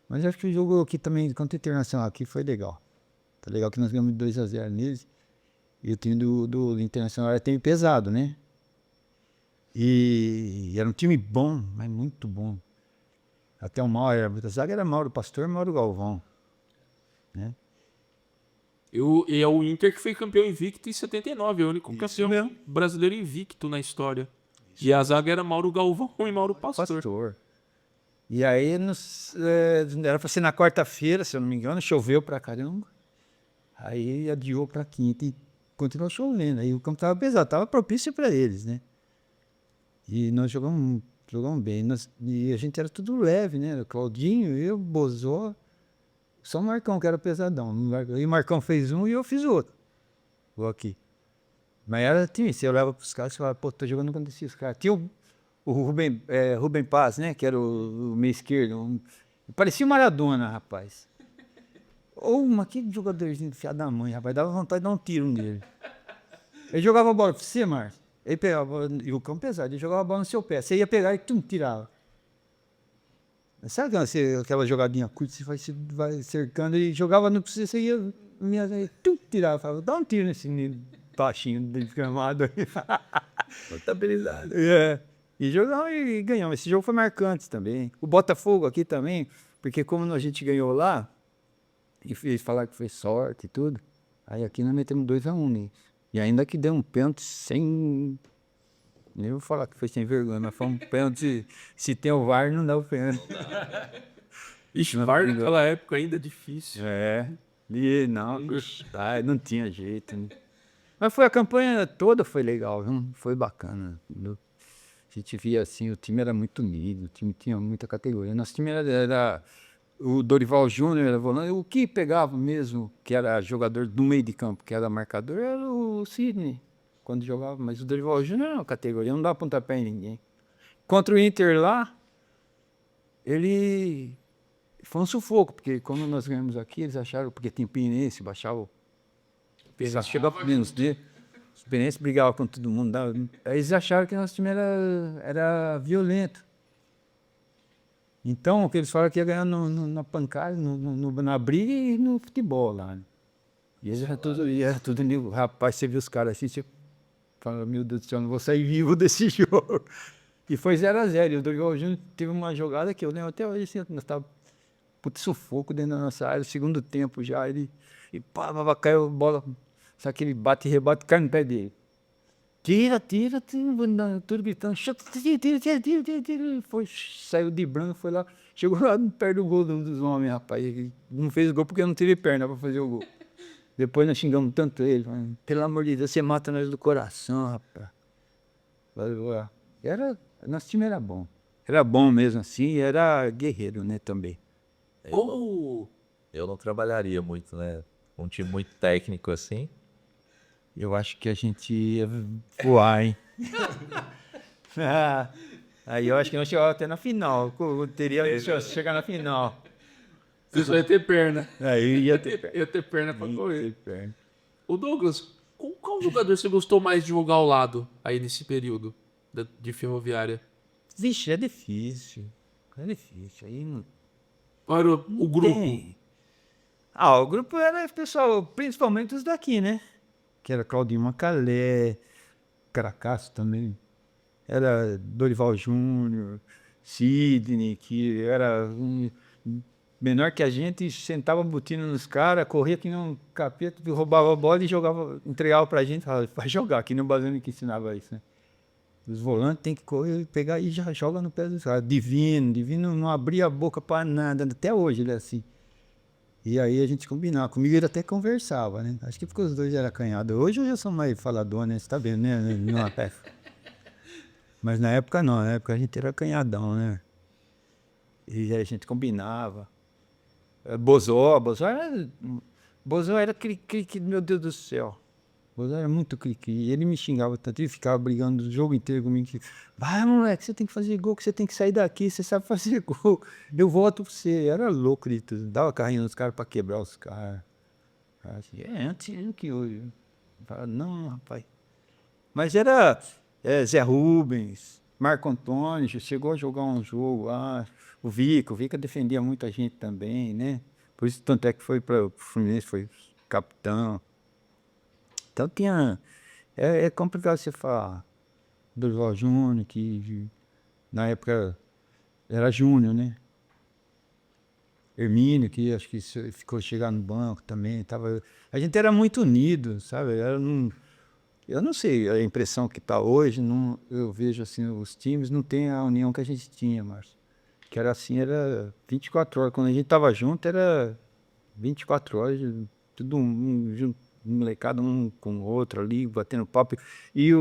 Mas eu acho que o jogo aqui também, contra o Internacional, aqui foi legal. Tá legal que nós ganhamos 2-0 neles. E o time do Internacional era time pesado, né? E era um time bom, mas muito bom. Até o Mauro, a zaga era Mauro Pastor e Mauro Galvão. Né? E é o Inter que foi campeão invicto em 79, é o único campeão mesmo. brasileiro invicto na história. E a zaga era Mauro Galvão e Mauro Pastor. E aí, era pra ser na quarta-feira, se eu não me engano, choveu pra caramba. Aí adiou pra quinta e continuou chovendo. Aí o campo tava pesado, tava propício pra eles, né? E nós jogamos bem. E a gente era tudo leve, né? O Claudinho, eu, Bozó, só o Marcão que era pesadão. E o Marcão fez um e eu fiz outro. Vou aqui. Mas era time, você olhava pros caras e falava, pô, tô jogando contra esses caras. Tinha o Rubem Paz, né? Que era o meio esquerdo. Parecia o Maradona, rapaz. Mas que jogadorzinho fiado da mãe, rapaz. Dava vontade de dar um tiro nele. Ele jogava a bola pra você, Márcio. Ele pegava a bola, e o campo pesado, ele jogava a bola no seu pé. Você ia pegar e tirava. Sabe aquela jogadinha curta, você vai cercando e jogava no você, você ia, tirava. Falava, dá um tiro nesse baixinho desgramado aí. Notabilidade. E jogamos e ganhamos. Esse jogo foi marcante também. O Botafogo aqui também, porque como a gente ganhou lá, e eles falaram que foi sorte e tudo, aí aqui nós metemos 2-1 neles. E ainda que deu um pênalti sem... Nem vou falar que foi sem vergonha, mas foi um pênalti. Se tem o VAR, não dá o pênalti. Ixi, VAR naquela época ainda é difícil. E não tinha jeito. Né? Mas a campanha toda foi legal, viu? Foi bacana. A gente via assim, o time era muito unido, o time tinha muita categoria. Nosso time era o Dorival Júnior, era volante. O que pegava mesmo, que era jogador do meio de campo, que era marcador, era o Sidney, quando jogava. Mas o Dorival Júnior era uma categoria, não dava pontapé em ninguém. Contra o Inter lá, ele foi um sufoco, porque quando nós ganhamos aqui, eles acharam, porque tinha Pinense, baixava chegava menos de. Os Pinenses brigavam com todo mundo. Aí eles acharam que nosso time era violento. Então, o que eles falaram que ia ganhar na pancada, na briga e no futebol lá. Né? E eles era tudo nível. Rapaz, você viu os caras assim, você fala, meu Deus do céu, não vou sair vivo desse jogo. E foi 0-0. E o Dorival Júnior teve uma jogada que eu lembro até hoje, assim, nós estávamos sufoco dentro da nossa área, segundo tempo já, caiu a bola, sabe aquele bate e rebate, cai no pé dele. Tira, tudo gritando, tira. Saiu de branco, foi lá, chegou lá perto do gol dos homens, rapaz. Ele não fez gol porque eu não tive perna para fazer o gol. Depois nós xingamos tanto ele, pelo amor de Deus, você mata nós do coração, rapaz. Nosso time era bom. Era bom mesmo assim, e era guerreiro, né, também. Eu não trabalharia muito, né? Um time muito técnico assim. Eu acho que a gente ia voar, hein? Aí eu acho que nós chegávamos até na final. Teria chegar na final. Você só ia ter perna. Aí ia ter perna. Ia ter perna pra correr. O Douglas, com qual jogador você gostou mais de jogar ao lado aí nesse período de Ferroviária? Vixe, é difícil. Aí não... Era o grupo. Tem. O grupo era, pessoal, principalmente os daqui, né? Que era Claudinho Macalé, Caracasso também. Era Dorival Júnior, Sidney, que era menor que a gente, sentava botina nos caras, corria que nem um capeta, roubava a bola e jogava, entregava pra gente, falava, vai jogar, que nem o Bazani que ensinava isso, né? Os volantes tem que correr, pegar e já joga no pé dos caras. Divino não abria a boca pra nada, até hoje ele é assim. E aí a gente combinava, comigo ele até conversava, né? Acho que porque os dois eram acanhados. Hoje eu já sou mais falador, né? Você tá vendo, né? Não, mas na época não, na época a gente era acanhadão, né? E aí a gente combinava. Bozó era cri-cri, meu Deus do céu. Bozó era muito cri-cri. Ele me xingava tanto, ele ficava brigando o jogo inteiro comigo. Vai, moleque, você tem que fazer gol, que você tem que sair daqui, você sabe fazer gol. Eu volto pra você. Era louco de tudo. Dava carrinho nos caras pra quebrar os caras. Antes do que hoje. Eu falava, não, rapaz. Mas era Zé Rubens, Marco Antônio, chegou a jogar um jogo lá. O Vica defendia muita gente também, né? Por isso, tanto é que foi para o Fluminense, foi capitão. Então tinha. É complicado você falar. Dorival Júnior, que na época era Júnior, né? Hermínio, que acho que ficou chegar no banco também. A gente era muito unido, sabe? Eu não sei a impressão que está hoje, não, eu vejo assim, os times não têm a união que a gente tinha, Márcio. Que era assim, era 24 horas. Quando a gente estava junto, era 24 horas, tudo molecada um com o outro ali, batendo papo. E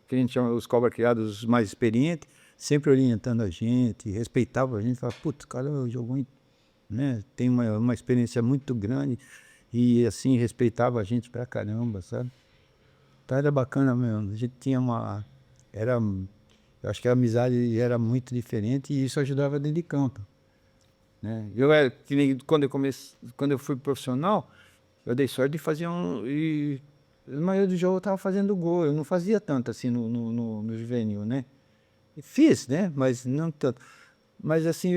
que a gente chama os cobra criados, os mais experientes, sempre orientando a gente, respeitavam a gente, falavam, putz, o cara jogou, né? Tem uma experiência muito grande e assim, respeitava a gente pra caramba, sabe? Então era bacana mesmo. A gente tinha eu acho que a amizade era muito diferente e isso ajudava dentro de campo, né? Que nem quando eu fui profissional, eu dei sorte de fazer e a maioria do jogo eu estava fazendo gol. Eu não fazia tanto assim no juvenil, né? E fiz, né? Mas não tanto. Mas assim,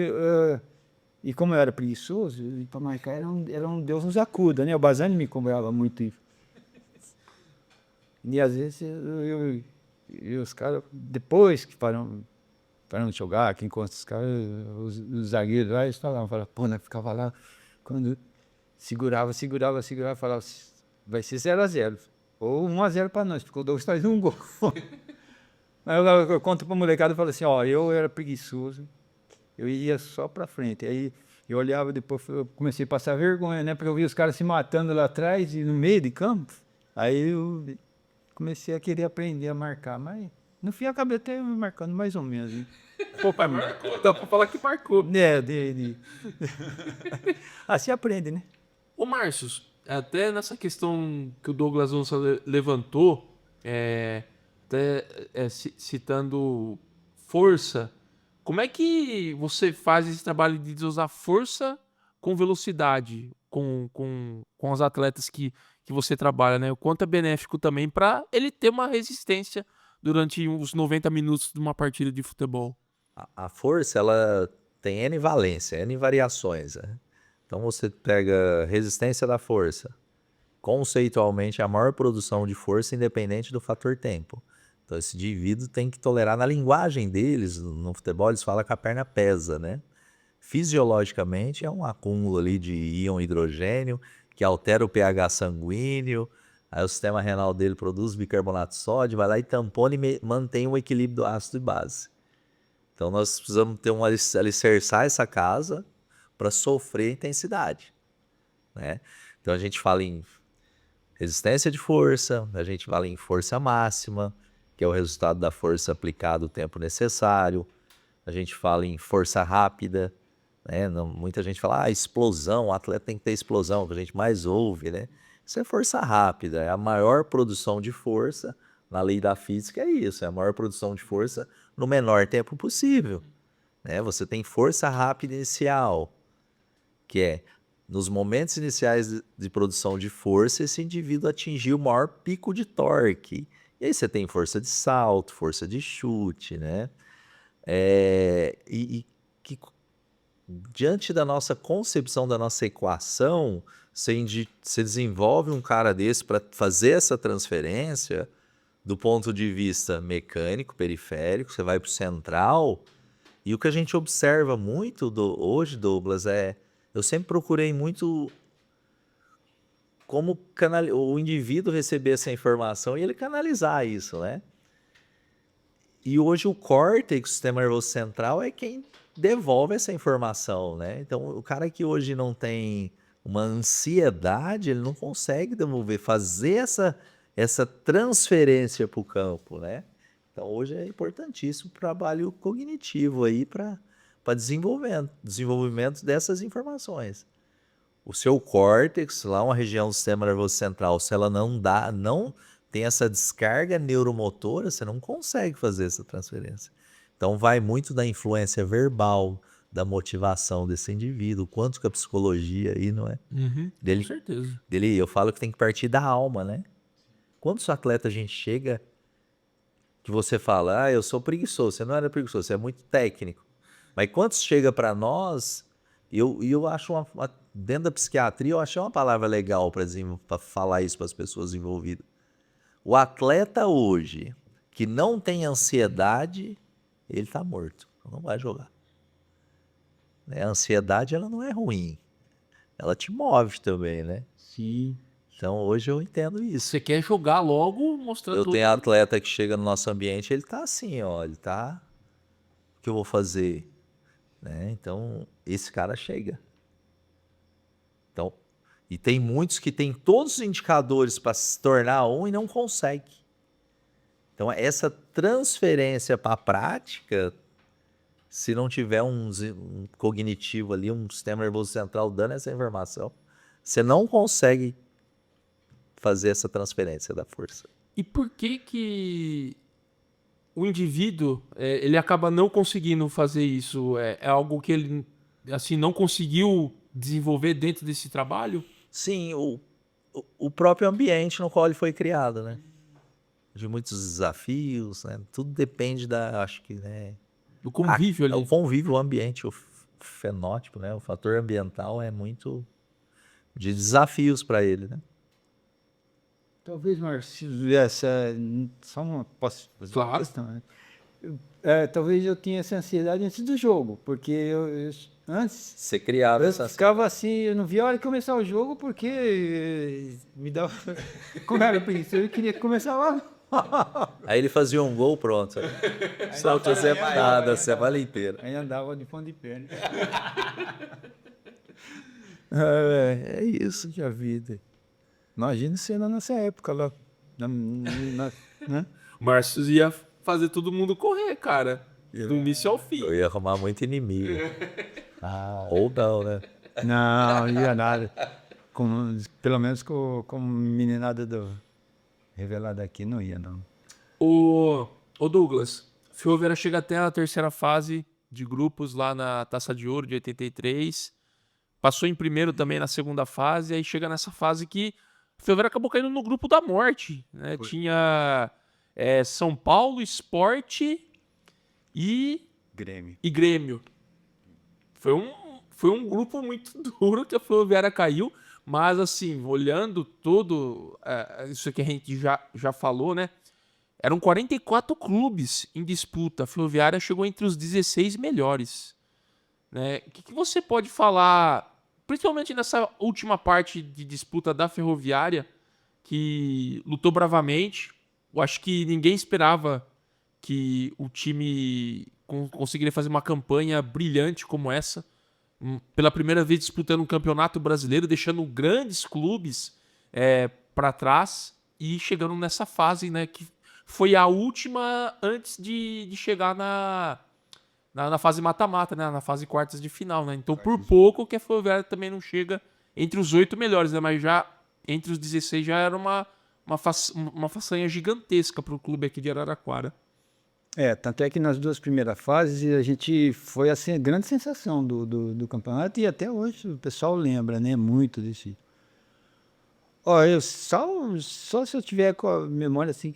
e como eu era preguiçoso, para marcar era um Deus nos acuda, né? O Bazani me cobrava muito isso. E às vezes e os caras, depois que pararam de jogar, que encontra os caras, os zagueiros lá, eles falavam, pô, né? Ficava lá, quando segurava, falava, vai ser 0-0, ou 1-0 para nós, porque o Douglas faz um gol. Aí eu conto pra molecada e falo assim, ó, eu era preguiçoso, eu ia só pra frente. Aí eu olhava, depois eu comecei a passar vergonha, né? Porque eu via os caras se matando lá atrás e no meio de campo. Aí eu comecei a querer aprender a marcar, mas no fim eu acabei até marcando mais ou menos, hein? Pô, pai, marcou. Dá pra falar que marcou. Assim aprende, né? Ô, Márcio, até nessa questão que o Douglas Onça levantou, citando força, como é que você faz esse trabalho de usar força com velocidade com os atletas que você trabalha, né? O quanto é benéfico também para ele ter uma resistência durante os 90 minutos de uma partida de futebol. A força, ela tem N valência, N variações, né? Então você pega resistência da força. Conceitualmente, é a maior produção de força independente do fator tempo. Então esse indivíduo tem que tolerar, na linguagem deles, no futebol eles falam que a perna pesa, né? Fisiologicamente é um acúmulo ali de íon hidrogênio que altera o pH sanguíneo, aí o sistema renal dele produz bicarbonato de sódio, vai lá e tampona e mantém o equilíbrio do ácido e base. Então nós precisamos ter alicerçar essa casa para sofrer intensidade, né? Então a gente fala em resistência de força, a gente fala em força máxima, que é o resultado da força aplicada o tempo necessário. A gente fala em força rápida, né? Muita gente fala, explosão, o atleta tem que ter explosão, que a gente mais ouve, né? Isso é força rápida, é a maior produção de força, na lei da física é isso, é a maior produção de força no menor tempo possível, né? Você tem força rápida inicial, que é nos momentos iniciais de produção de força, esse indivíduo atingiu o maior pico de torque. E aí você tem força de salto, força de chute, né? Que diante da nossa concepção, da nossa equação, você desenvolve um cara desse para fazer essa transferência do ponto de vista mecânico, periférico, você vai para o central, E o que a gente observa muito hoje, Douglas, eu sempre procurei muito como o indivíduo receber essa informação e ele canalizar isso, né? E hoje o córtex, o sistema nervoso central, é quem devolve essa informação, né? Então, o cara que hoje não tem uma ansiedade, ele não consegue devolver, fazer essa transferência para o campo, né? Então, hoje é importantíssimo o trabalho cognitivo aí para desenvolvimento dessas informações. O seu córtex, lá uma região do sistema nervoso central, se ela não tem essa descarga neuromotora, você não consegue fazer essa transferência. Então vai muito da influência verbal, da motivação desse indivíduo, quanto que a psicologia aí, não é? Com certeza. Eu falo que tem que partir da alma, né? Quantos atletas a gente chega que você fala, eu sou preguiçoso, você não era preguiçoso, você é muito técnico. Mas quantos chega para nós, eu acho, dentro da psiquiatria, eu achei uma palavra legal para falar isso para as pessoas envolvidas. O atleta hoje que não tem ansiedade, ele está morto, não vai jogar. A ansiedade, ela não é ruim, ela te move também, né? Sim. Então hoje eu entendo isso. Você quer jogar logo, mostrando Eu tudo. tenho atleta que chega no nosso ambiente, ele tá assim, ó, ele tá, o que eu vou fazer? Né? Então, esse cara chega. Então, e tem muitos que têm todos os indicadores para se tornar um e não consegue. Então, essa transferência para a prática, se não tiver um cognitivo ali, um sistema nervoso central dando essa informação, você não consegue fazer essa transferência da força. E por que o indivíduo ele acaba não conseguindo fazer isso? É algo que ele assim não conseguiu desenvolver dentro desse trabalho? Sim, o próprio ambiente no qual ele foi criado, né? De muitos desafios, né? Tudo depende acho que, né? Do convívio ali. O convívio, o ambiente, o fenótipo, né? O fator ambiental é muito de desafios para ele, né? Talvez, Márcio, só uma, posso fazer uma Claro. questão, né? Talvez eu tinha essa ansiedade antes do jogo, porque antes Você criava eu essa... ficava assim, eu não via a hora de começar o jogo porque me dava. Como era preguiça, eu queria começar lá. Aí ele fazia um gol, pronto. Só não tinha mais nada, a semana inteira. Aí andava de ponta de perna. É isso. Puxa vida. Imagina você na nossa época lá. Né? O Márcio ia fazer todo mundo correr, cara. Do início ao fim. Eu ia arrumar muito inimigo. Ou não, né? Não ia nada. Pelo menos com meninada revelada aqui, não ia, não. Ô Douglas, Ferroviária chega até a terceira fase de grupos lá na Taça de Ouro de 83. Passou em primeiro também na segunda fase. Aí chega nessa fase que o Ferroviária acabou caindo no grupo da morte, né? Tinha São Paulo, Sport e Grêmio. Foi um grupo muito duro que a Ferroviária caiu. Mas assim, olhando todo isso que a gente já falou, né? Eram 44 clubes em disputa. A Ferroviária chegou entre os 16 melhores. Né? O que você pode falar, principalmente nessa última parte de disputa da Ferroviária, que lutou bravamente? Eu acho que ninguém esperava que o time conseguiria fazer uma campanha brilhante como essa. Pela primeira vez disputando um campeonato brasileiro, deixando grandes clubes para trás e chegando nessa fase, né, que foi a última antes de chegar na fase mata-mata, né, na fase quartas de final. Né? Então, por pouco que a Ferroviária também não chega entre os 8 melhores, né, mas já entre os 16 já era uma façanha gigantesca para o clube aqui de Araraquara. Tanto é que nas duas primeiras fases a gente foi assim, a grande sensação do campeonato e até hoje o pessoal lembra, né, muito desse. Eu só se eu tiver com a memória assim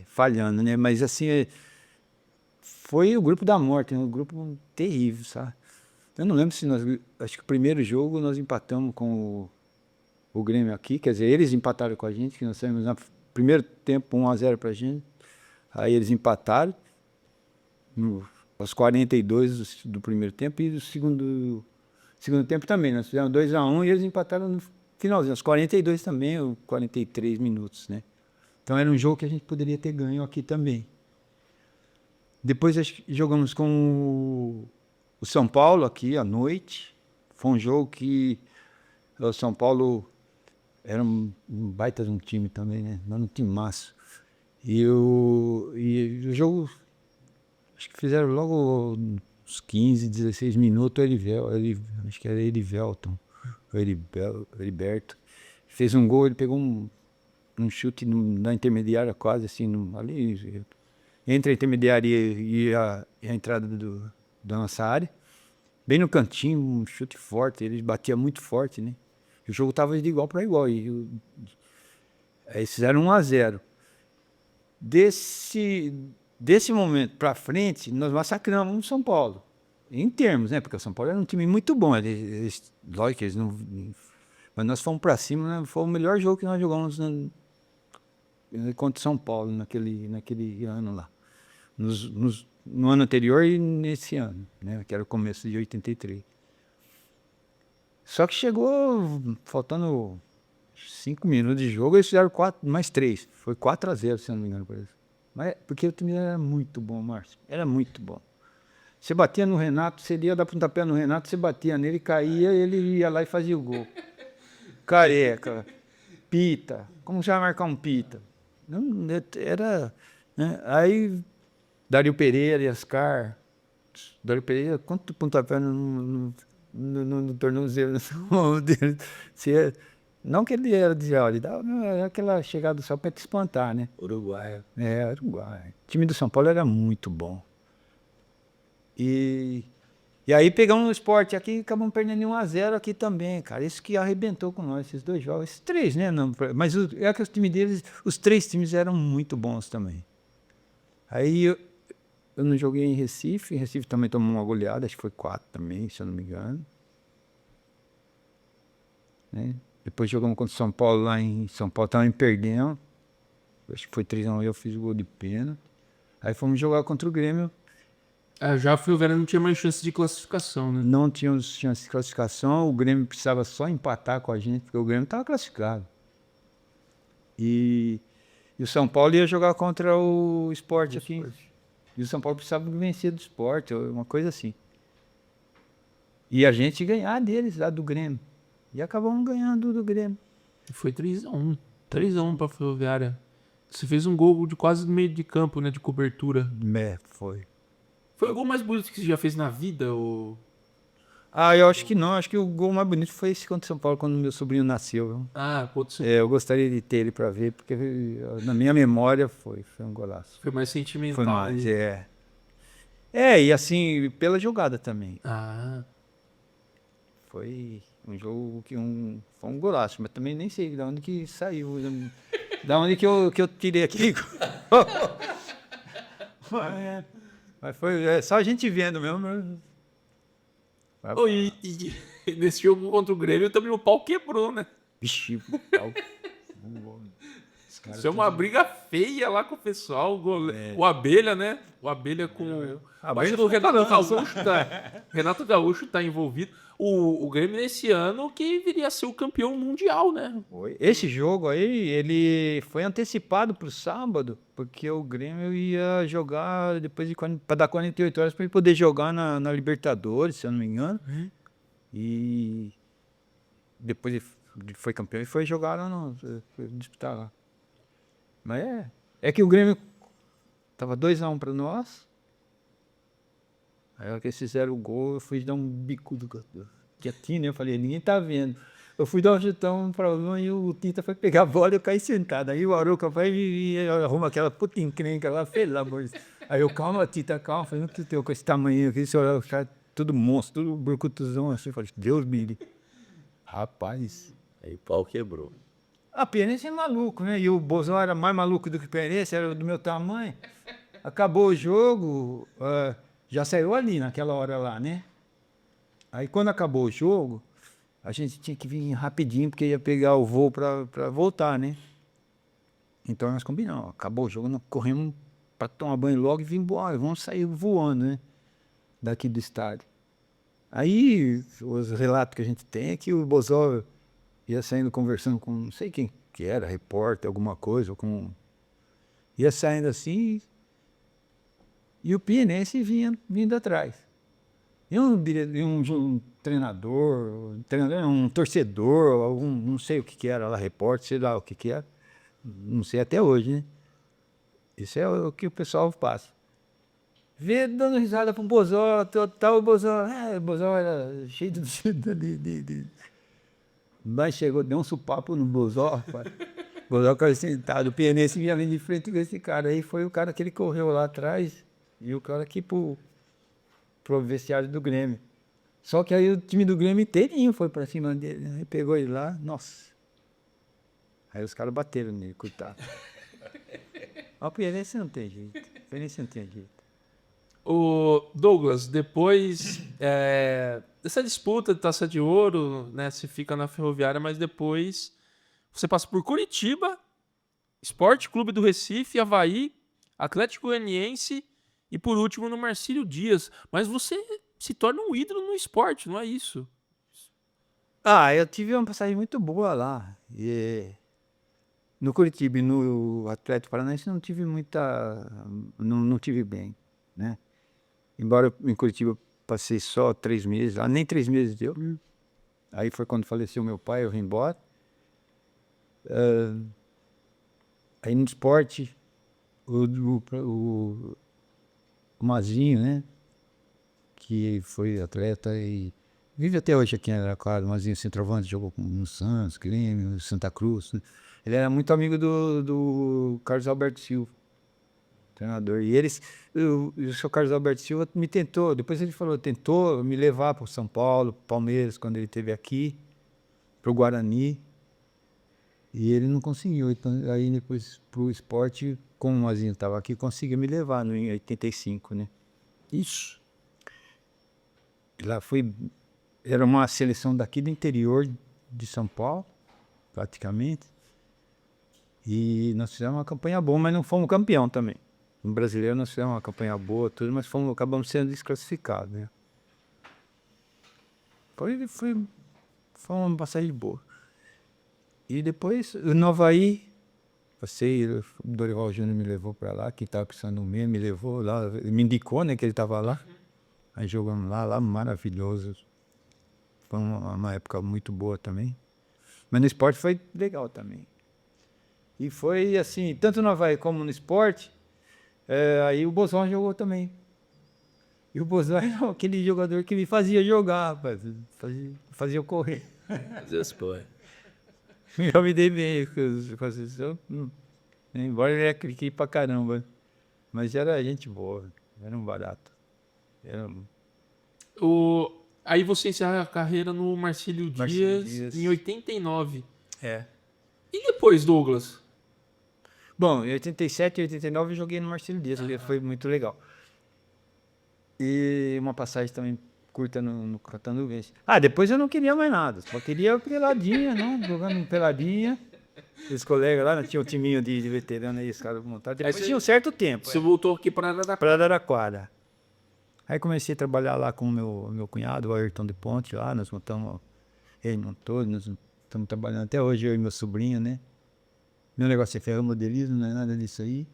falhando, né, mas assim foi o grupo da morte, né, um grupo terrível, sabe? Eu não lembro se acho que o primeiro jogo nós empatamos com o Grêmio aqui, quer dizer, eles empataram com a gente, que nós saímos na primeiro tempo 1-0 pra gente, aí eles empataram, aos 42 do primeiro tempo e do segundo tempo também. Nós fizemos 2-1 e eles empataram no finalzinho, aos 42 também, ou 43 minutos, né? Então era um jogo que a gente poderia ter ganho aqui também. Depois jogamos com o São Paulo aqui à noite. Foi um jogo que o São Paulo era um baita de um time também, né? Era um time massa. E o jogo, acho que fizeram logo uns 15, 16 minutos, acho que era Erivelton, Heriberto. Fez um gol, ele pegou um chute na intermediária quase, assim, ali, entre a intermediária e a entrada da nossa área. Bem no cantinho, um chute forte, ele batia muito forte, né? O jogo estava de igual para igual. Aí eles fizeram 1-0. Desse momento para frente, nós massacramos o São Paulo. Em termos, né? Porque o São Paulo era um time muito bom. Lógico que eles não. Mas nós fomos para cima, né? Foi o melhor jogo que nós jogamos contra o São Paulo naquele ano lá. No ano anterior e nesse ano, né? Que era o começo de 83. Só que chegou, faltando 5 minutos de jogo, eles fizeram mais 3. Foi 4-0, se eu não me engano. Mas, porque o time era muito bom, Márcio. Era muito bom. Você batia no Renato, você ia dar pontapé no Renato, você batia nele, caía, ele ia lá e fazia o gol. Careca, Pita. Como já marcar um Pita? Não, era... Né? Aí, Dário Pereira e Ascar. Dário Pereira, quanto pontapé no tornozelo dele. Não que ele era de ele dava aquela chegada só para te espantar, né? Uruguai. Uruguai. O time do São Paulo era muito bom. E aí pegamos o Sport aqui e acabamos perdendo 1-0 aqui também, cara. Isso que arrebentou com nós, esses 2 jogos. Esses 3, né? Não, mas é que os times deles, os 3 times eram muito bons também. Aí eu não joguei em Recife. Em Recife também tomou uma goleada, acho que foi 4 também, se eu não me engano. Né? Depois jogamos contra o São Paulo lá em São Paulo, também perdemos. Acho que foi 3-1, eu fiz o gol de pênalti. Aí fomos jogar contra o Grêmio. Já o Vera não tinha mais chance de classificação, né? Não tínhamos chance de classificação, o Grêmio precisava só empatar com a gente, porque o Grêmio estava classificado. E o São Paulo ia jogar contra o Sport aqui. E o São Paulo precisava vencer do Sport, uma coisa assim. E a gente ganhar deles lá do Grêmio. E acabamos ganhando do Grêmio. Foi 3-1. 3-1 pra Ferroviária. Você fez um gol de quase no meio de campo, né? De cobertura. Foi. Foi o gol mais bonito que você já fez na vida? Ou... Eu acho que não. Acho que o gol mais bonito foi esse contra o São Paulo, quando meu sobrinho nasceu. Viu? Pode ser. Eu gostaria de ter ele para ver, porque na minha memória foi um golaço. Foi mais sentimental. Foi mais, e assim, pela jogada também. Foi um jogo que foi um golaço, mas também nem sei de onde que saiu. Da onde que eu tirei aqui. Mas foi só a gente vendo mesmo. E nesse jogo contra o Grêmio também o pau quebrou, né? Vixe, o pau. Isso é uma briga feia lá com o pessoal. O Abelha, né? O Abelha com... Acho que o Renato Gaúcho Renato Gaúcho tá envolvido. O Grêmio nesse ano que viria a ser o campeão mundial, né? Esse jogo aí, ele foi antecipado para o sábado, porque o Grêmio ia jogar depois para dar 48 horas para ele poder jogar na Libertadores, se eu não me engano. E depois ele foi campeão e foi jogar lá, disputar lá. Mas é que o Grêmio tava 2-1 para nós. Aí a hora que eles fizeram o gol, eu fui dar um bico quietinho, né? Eu falei, ninguém tá vendo. Eu fui dar um chutão para um e o Tita foi pegar a bola e eu caí sentado. Aí o Aruca vai e arruma aquela puta encrenca lá, pelo amor de Deus. Aí eu, calma, Tita, calma. Falei, não teu com esse tamanho aqui, esse cara, tudo monstro, tudo burcutuzão assim. Eu falei, Deus me livre. Rapaz. Aí o pau quebrou. A Perense é maluco, né? E o Bozão era mais maluco do que o Perense, era do meu tamanho. Acabou o jogo, já saiu ali naquela hora lá, né? Aí quando acabou o jogo, a gente tinha que vir rapidinho, porque ia pegar o voo para voltar, né? Então nós combinamos, acabou o jogo, nós corremos para tomar banho logo e vir embora. Vamos sair voando, né? Daqui do estádio. Aí, os relatos que a gente tem é que o Bozó ia saindo conversando com não sei quem que era, repórter, alguma coisa, ia saindo assim, e o Pienense vinha vindo atrás. E um treinador, um torcedor, algum, não sei o que era lá, repórter, sei lá o que era, não sei até hoje, né? Isso é o que o pessoal passa. Vê dando risada para um Bozó, tal, o Bozó era cheio de... Mas chegou, deu um supapo no Bozó, rapaz. O Bozó ficava sentado, o Pienense vinha ali de frente com esse cara aí, foi o cara que ele correu lá atrás e o cara aqui pro vestiário do Grêmio. Só que aí o time do Grêmio inteirinho foi pra cima dele, aí pegou ele lá, nossa. Aí os caras bateram nele, coitado. Mas o Pienense não tem jeito, o Pienense não tem jeito. O Douglas, depois dessa disputa de Taça de Ouro, né, você fica na Ferroviária, mas depois você passa por Curitiba, Sport Clube do Recife, Avaí, Atlético Goianiense e por último no Marcílio Dias. Mas você se torna um ídolo no esporte, não é isso? Ah, eu tive uma passagem muito boa lá. No Curitiba e no Atlético Paranaense não tive não tive bem, né? Embora em Curitiba passei só 3 meses, lá nem 3 meses deu. Aí foi quando faleceu meu pai, eu vim embora. Aí no esporte, o Mazinho, né? Que foi atleta e vive até hoje aqui em Araraquara. O Mazinho centroavante, jogou no Santos, Grêmio, Santa Cruz, né? Ele era muito amigo do Carlos Alberto Silva, treinador. E o seu Carlos Alberto Silva me tentou, depois ele falou, tentou me levar para o São Paulo, Palmeiras, quando ele esteve aqui, para o Guarani. E ele não conseguiu. Então, aí depois para o esporte, como o Mazinho estava aqui, conseguiu me levar em 85, né? Isso. E lá era uma seleção daqui do interior de São Paulo, praticamente. E nós fizemos uma campanha boa, mas não fomos campeão também. No brasileiro nós fizemos uma campanha boa, tudo, mas acabamos sendo desclassificados, né? Foi uma passagem boa. E depois, no Avaí, passei, o Dorival Júnior me levou para lá, quem estava precisando do meio, me levou lá, me indicou, né, que ele estava lá. Aí jogamos lá maravilhoso. Foi uma época muito boa também. Mas no esporte foi legal também. E foi assim, tanto no Avaí como no esporte, aí o Bozão jogou também. E o Bozão era aquele jogador que me fazia jogar, rapaz. Fazia eu correr. Eu me dei bem com a seleção. Embora ele era criqui pra caramba. Mas era gente boa, era um barato. Aí você encerra a carreira no Marcílio Dias em 89. É. E depois, Douglas? Bom, em 87 e 89 eu joguei no Marcílio Dias, foi muito legal. E uma passagem também curta no Catanduvense. Depois eu não queria mais nada, só queria peladinha, não, jogando peladinha. Os colegas lá, tinha um timinho de veterano aí, os caras montaram. Depois tinha um certo tempo. Você voltou aqui para Araraquara. Para Araraquara. Aí comecei a trabalhar lá com o meu cunhado, o Ayrton de Ponte, lá, nós montamos, ele montou, nós estamos trabalhando até hoje, eu e meu sobrinho, né? Meu negócio é ferromodelismo, não é nada disso aí.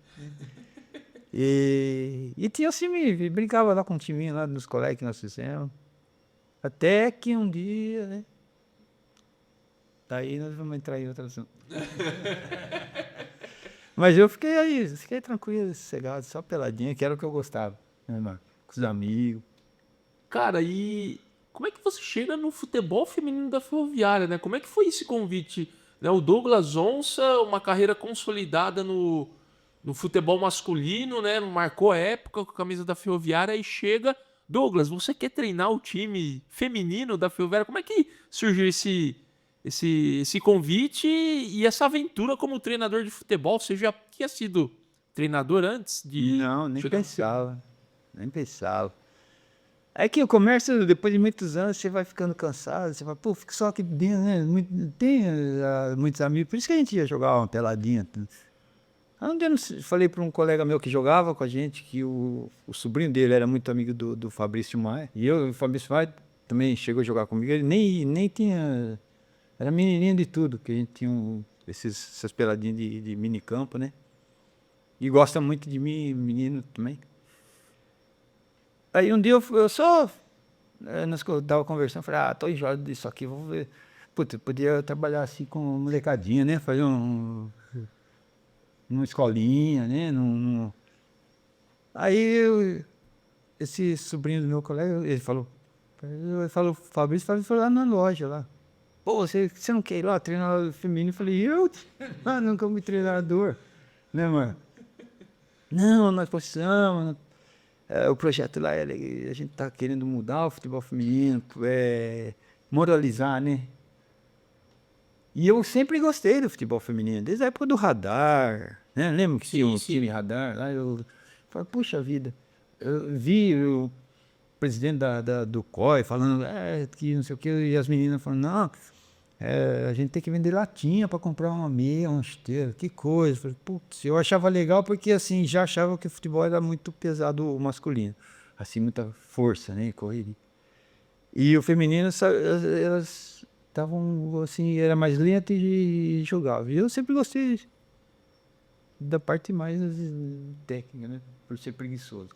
E tinha assim, brincava lá com um timinho lá nos colegas que nós fizemos. Até que um dia, né? Daí nós vamos entrar em outra assunto. Mas eu fiquei tranquilo, sossegado, só peladinha, que era o que eu gostava, né, mano? Com os amigos. Cara, e como é que você chega no futebol feminino da Ferroviária, né? Como é que foi esse convite? Né? O Douglas Onça, uma carreira consolidada no futebol masculino, né? Marcou a época com a camisa da Ferroviária e chega... Douglas, você quer treinar o time feminino da Ferroviária? Como é que surgiu esse convite e essa aventura como treinador de futebol? Você já tinha sido treinador antes de... Não, nem pensava. Nem pensava. É que o comércio, depois de muitos anos, você vai ficando cansado, você vai, fica só aqui dentro, né? Tem muitos amigos, por isso que a gente ia jogar uma peladinha. Um dia eu falei para um colega meu que jogava com a gente que o sobrinho dele era muito amigo do Fabrício Maia. E o Fabrício Maia também chegou a jogar comigo. Ele nem tinha... Era menininho de tudo, que a gente tinha essas peladinhas de minicampo, né? E gosta muito de mim, menino também. Aí um dia eu só... Nós tava conversando, falei, tô enjoado disso aqui, vou ver. Putz, eu podia trabalhar assim com molecadinha, né? Fazer numa escolinha, né? Aí esse sobrinho do meu colega, ele falou, Fabrício foi lá na loja lá. Pô, você não quer ir lá treinar feminino? Eu falei, nunca fui treinador, né, mano? Não, nós precisamos. O projeto lá, a gente tá querendo mudar o futebol feminino, moralizar, né? E eu sempre gostei do futebol feminino, desde a época do Radar, né? Lembra que tinha um time Radar lá? Eu falei, puxa vida. Eu vi o presidente do COI falando que não sei o que, e as meninas falando, não, a gente tem que vender latinha para comprar uma meia, uma esteira, que coisa. Eu falei, putz, eu achava legal porque assim, já achava que o futebol era muito pesado masculino, assim, muita força, né, correria. E o feminino, elas estavam assim, era mais lento e jogava. E eu sempre gostei da parte mais técnica, né, por ser preguiçoso.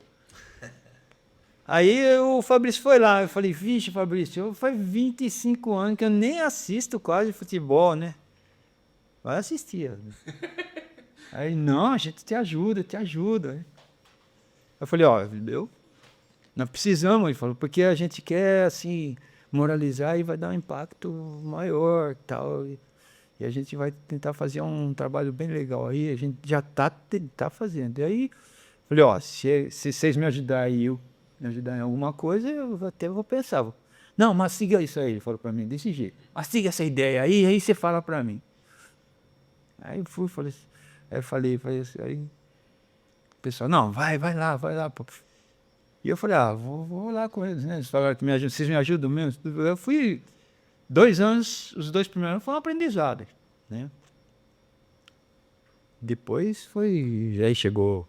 Aí o Fabrício foi lá, eu falei, vixe, Fabrício, faz 25 anos que eu nem assisto quase futebol, né? Vai assistir. Aí, não, a gente te ajuda, te ajuda. Eu falei, nós precisamos, ele falou, porque a gente quer, assim, moralizar e vai dar um impacto maior tal. E a gente vai tentar fazer um trabalho bem legal aí, a gente já tá fazendo. E aí, falei, se vocês me ajudarem e me ajudar em alguma coisa, eu até vou pensar. Não, mas siga isso aí, ele falou pra mim, desse jeito. Mas siga essa ideia aí você fala pra mim. Aí eu falei, aí o pessoal, não, vai lá. Pô. E eu falei, vou lá com eles, né? Eles falaram que vocês me ajudam mesmo? Eu fui 2 anos, os 2 primeiros anos foram um aprendizado, né? Depois aí chegou...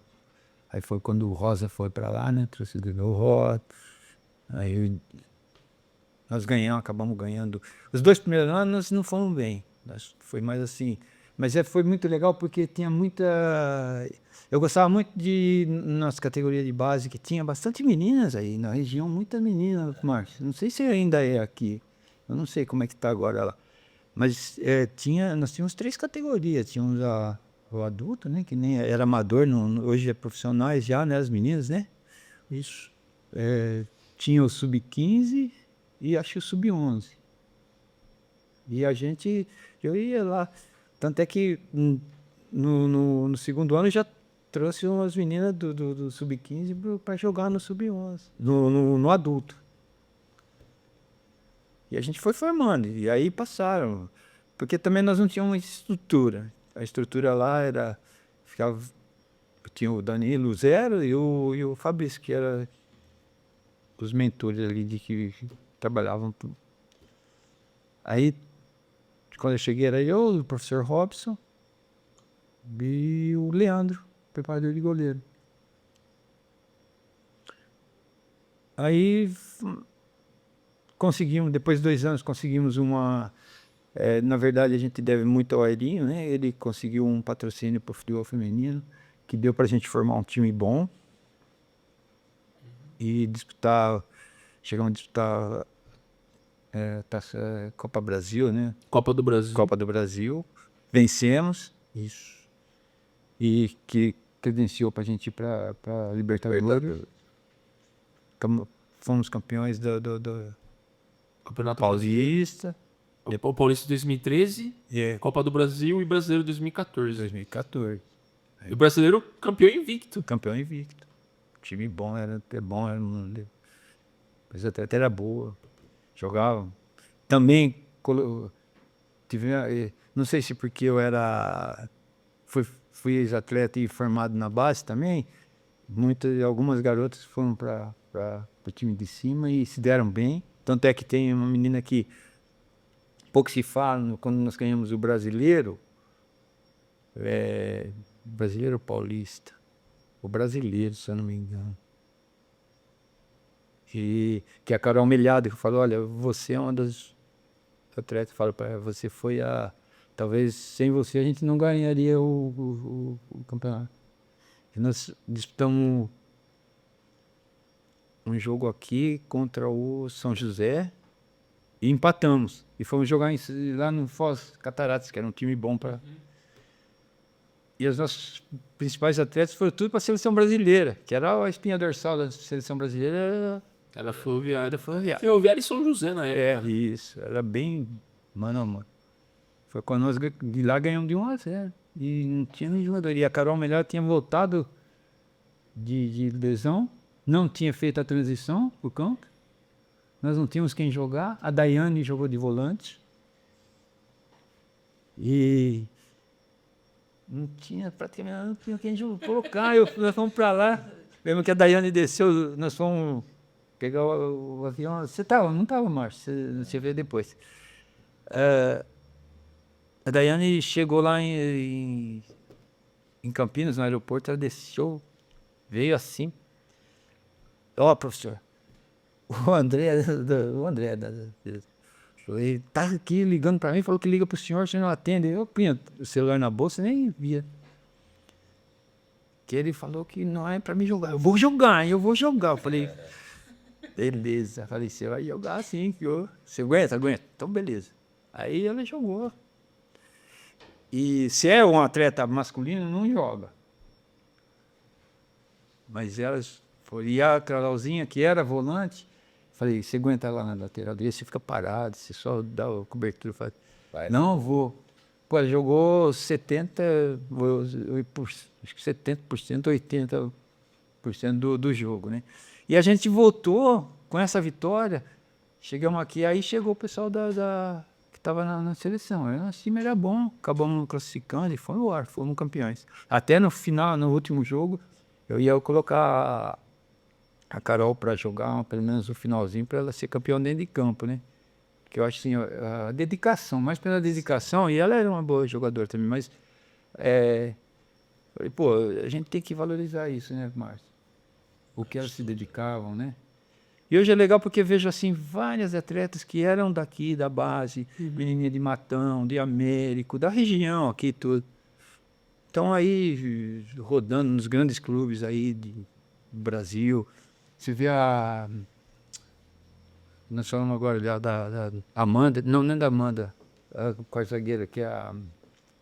Aí foi quando o Rosa foi para lá, né? Trouxe o Rosa. Aí nós acabamos ganhando. Os 2 primeiros anos não foram bem. Foi mais assim. Mas foi muito legal porque tinha muita... Eu gostava muito nas categorias de base, que tinha bastante meninas aí na região, muitas meninas, Márcio. Não sei se ainda é aqui. Eu não sei como é que está agora lá. Mas nós tínhamos 3 categorias. Tínhamos o adulto, né? Que nem era amador, hoje é profissionais já, né? As meninas, né? Isso. Tinha o sub-15 e acho que o sub-11. E eu ia lá. Tanto é que no segundo ano eu já trouxe umas meninas do sub-15 para jogar no sub-11, no adulto. E a gente foi formando, e aí passaram. Porque também nós não tínhamos uma estrutura. A estrutura lá tinha o Danilo, o Zero, e o Fabrício, que era os mentores ali que trabalhavam. Aí, quando eu cheguei, era eu, o professor Robson e o Leandro, preparador de goleiro. Aí, depois de 2 anos, conseguimos na verdade, a gente deve muito ao Airinho, né? Ele conseguiu um patrocínio para o futebol feminino, que deu para a gente formar um time bom e chegamos a disputar Copa Brasil, né? Copa do Brasil. Copa do Brasil. Vencemos. Isso. E que credenciou para a gente ir para Libertadores. Fomos campeões do Campeonato Paulista. O Paulista 2013, Copa do Brasil e Brasileiro 2014. 2014. E o brasileiro campeão invicto. Campeão invicto. Time bom, era até bom, mas até era boa. Jogava. Também não sei se porque eu fui ex-atleta e formado na base também, algumas garotas foram para o time de cima e se deram bem. Tanto é que tem uma menina que pouco se fala, quando nós ganhamos o brasileiro, brasileiro ou paulista? O brasileiro, se eu não me engano. E que a Carol Milhado que falou, olha, você é uma das atletas, fala para ela, você foi a... Talvez sem você a gente não ganharia o campeonato. E nós disputamos um jogo aqui contra o São José e empatamos. E fomos jogar lá no Foz Cataratas, que era um time bom para... E os nossos principais atletas foram tudo para a seleção brasileira, que era a espinha dorsal da seleção brasileira. Era ferroviária. Ferroviária. Ferroviária e São José na época. Isso. Era bem mano a mano. Foi quando nós de lá ganhamos de 1-0. E não tinha nem jogador. E a Carol Melhor tinha voltado de lesão, não tinha feito a transição pro campo. Nós não tínhamos quem jogar. A Daiane jogou de volante. E não tinha praticamente não tinha quem colocar. Nós fomos para lá. Lembro que a Daiane desceu, nós fomos pegar o avião. Você tava? Não estava, Márcio. Você veio depois. A Daiane chegou lá em Campinas, no aeroporto, ela desceu, veio assim. Ó, professor, o André, ele tá aqui ligando para mim, falou que liga pro senhor, o senhor não atende. Eu punha o celular na bolsa e nem via. Que ele falou que não é para mim jogar. Eu vou jogar. Eu falei, beleza. Falei, você vai jogar sim, que você aguenta? Aguenta. Então, beleza. Aí ela jogou. E se é um atleta masculino, não joga. Mas elas foram. E a Carolzinha, que era volante, falei, você aguenta lá na lateral direita, você fica parado, você só dá a cobertura. Falei, não, vou. Pô, ela jogou 70%, acho que 70%, 80% do jogo, né? E a gente voltou com essa vitória, chegamos aqui, aí chegou o pessoal que estava na seleção. O time era bom, acabamos classificando e fomos campeões. Até no final, no último jogo, eu ia colocar a Carol para jogar, pelo menos no finalzinho, para ela ser campeã dentro de campo, né? Que eu acho assim, a dedicação, mais pela dedicação, e ela era uma boa jogadora também, mas falei, pô, a gente tem que valorizar isso, né, Márcio? O que elas se dedicavam, né? E hoje é legal porque eu vejo assim várias atletas que eram daqui, da base, menininha de Matão, de Américo, da região aqui tudo. Estão aí rodando nos grandes clubes aí do Brasil. Você vê nós falamos agora da Amanda, não é da Amanda, a zagueira, que é a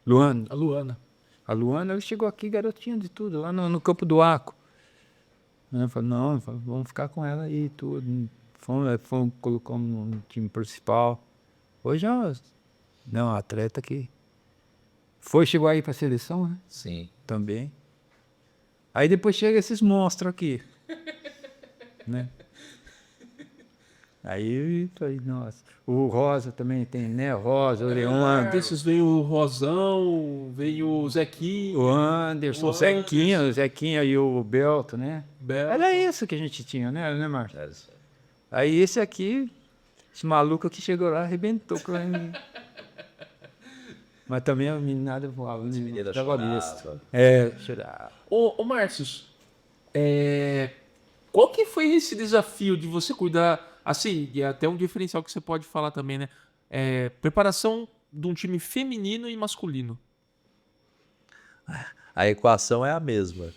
Luana. A Luana. A Luana, ela chegou aqui garotinha de tudo, lá no campo do Aco. Eu falei, não, vamos ficar com ela aí e tudo. Fomos colocamos no time principal. Hoje é uma atleta que chegou aí para a seleção, né? Sim. Também. Aí depois chega esses monstros aqui. Né? Aí, nossa. O Rosa também tem, né? Rosa, o Leandro. Desses veio o Rosão, veio o Zequinha. O Anderson, o Zequinha e o Belto, né? Era isso que a gente tinha, né, Márcio? Aí esse aqui, esse maluco que chegou lá, arrebentou com ele. Mas também a meninada voava. Menina chorava. Chorava. Ô Márcio, qual que foi esse desafio de você cuidar, assim, e até um diferencial que você pode falar também, né? Preparação de um time feminino e masculino. A equação é a mesma.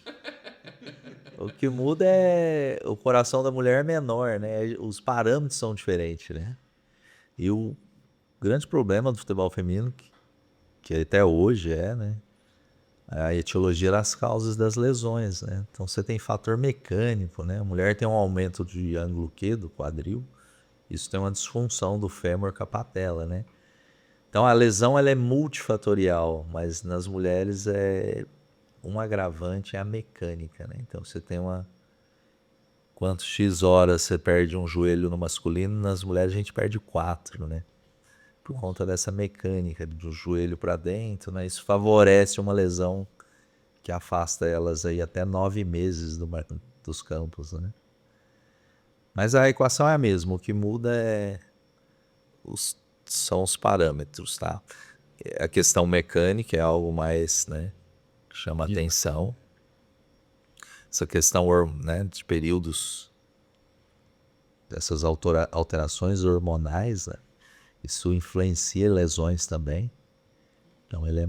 O que muda é o coração da mulher é menor, né? Os parâmetros são diferentes, né? E o grande problema do futebol feminino, que até hoje né? A etiologia das causas das lesões, né? Então você tem fator mecânico, né? A mulher tem um aumento de ângulo Q do quadril, isso tem uma disfunção do fêmur com a patela, né? Então a lesão ela é multifatorial, mas nas mulheres um agravante é a mecânica, né? Então você tem quantos X horas você perde um joelho no masculino, nas mulheres a gente perde 4, né? Por conta dessa mecânica do joelho para dentro, né? Isso favorece uma lesão que afasta elas aí até 9 meses dos campos, né? Mas a equação é a mesma, o que muda são os parâmetros, tá? A questão mecânica é algo mais, né, chama atenção. Essa questão, né, de períodos, dessas alterações hormonais, né? Isso influencia lesões também. Então ele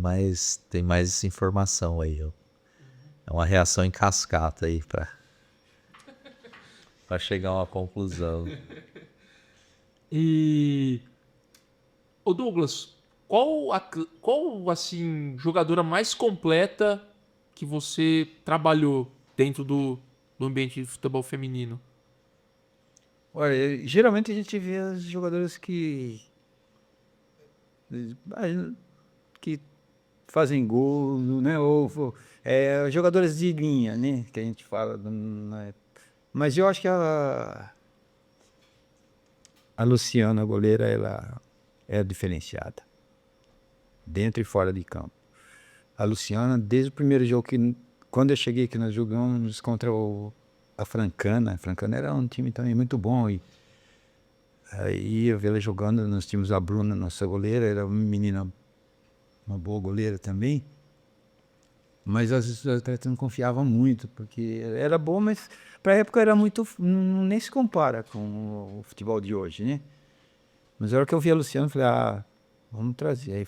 tem mais essa informação aí. É uma reação em cascata aí para chegar a uma conclusão. E ô Douglas, qual assim jogadora mais completa que você trabalhou dentro do ambiente de futebol feminino? Olha, geralmente a gente vê as jogadoras que fazem gol, né? Ou jogadoras de linha, né? Que a gente fala na época. Mas eu acho que a Luciana, a goleira, ela é diferenciada. Dentro e fora de campo. A Luciana, desde o primeiro jogo quando eu cheguei aqui, nós jogamos contra a Francana. A Francana era um time também muito bom. E aí eu vi ela jogando nos times. A Bruna, nossa goleira, era uma menina, uma boa goleira também. Mas as atletas não confiavam muito, porque era boa, mas para a época era muito. Nem se compara com o futebol de hoje, né? Mas na hora que eu vi a Luciana, eu falei, vamos trazer. Aí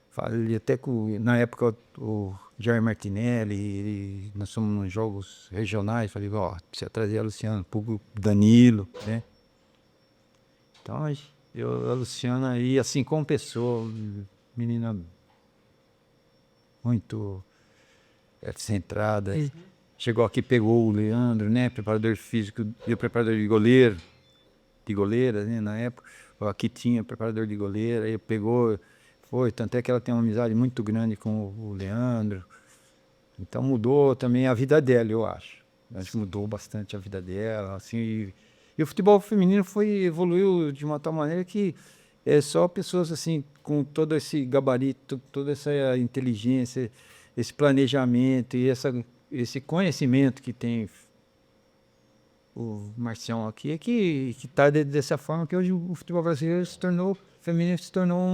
falei até na época o Jair Martinelli, nós fomos nos jogos regionais, falei, precisa trazer a Luciana, o Danilo, né? Então a Luciana aí, assim como pessoa, menina muito centrada. Chegou aqui, pegou o Leandro, né? Preparador físico e o preparador de goleira, né? Na época, aqui tinha preparador de goleira, aí pegou, tanto é que ela tem uma amizade muito grande com o Leandro. Então mudou também a vida dela, eu acho. Acho que mudou bastante a vida dela, assim. E o futebol feminino evoluiu de uma tal maneira que é só pessoas assim, com todo esse gabarito, toda essa inteligência, esse planejamento e esse conhecimento que tem o Marcião aqui, é que está dessa forma que hoje o futebol brasileiro feminino se tornou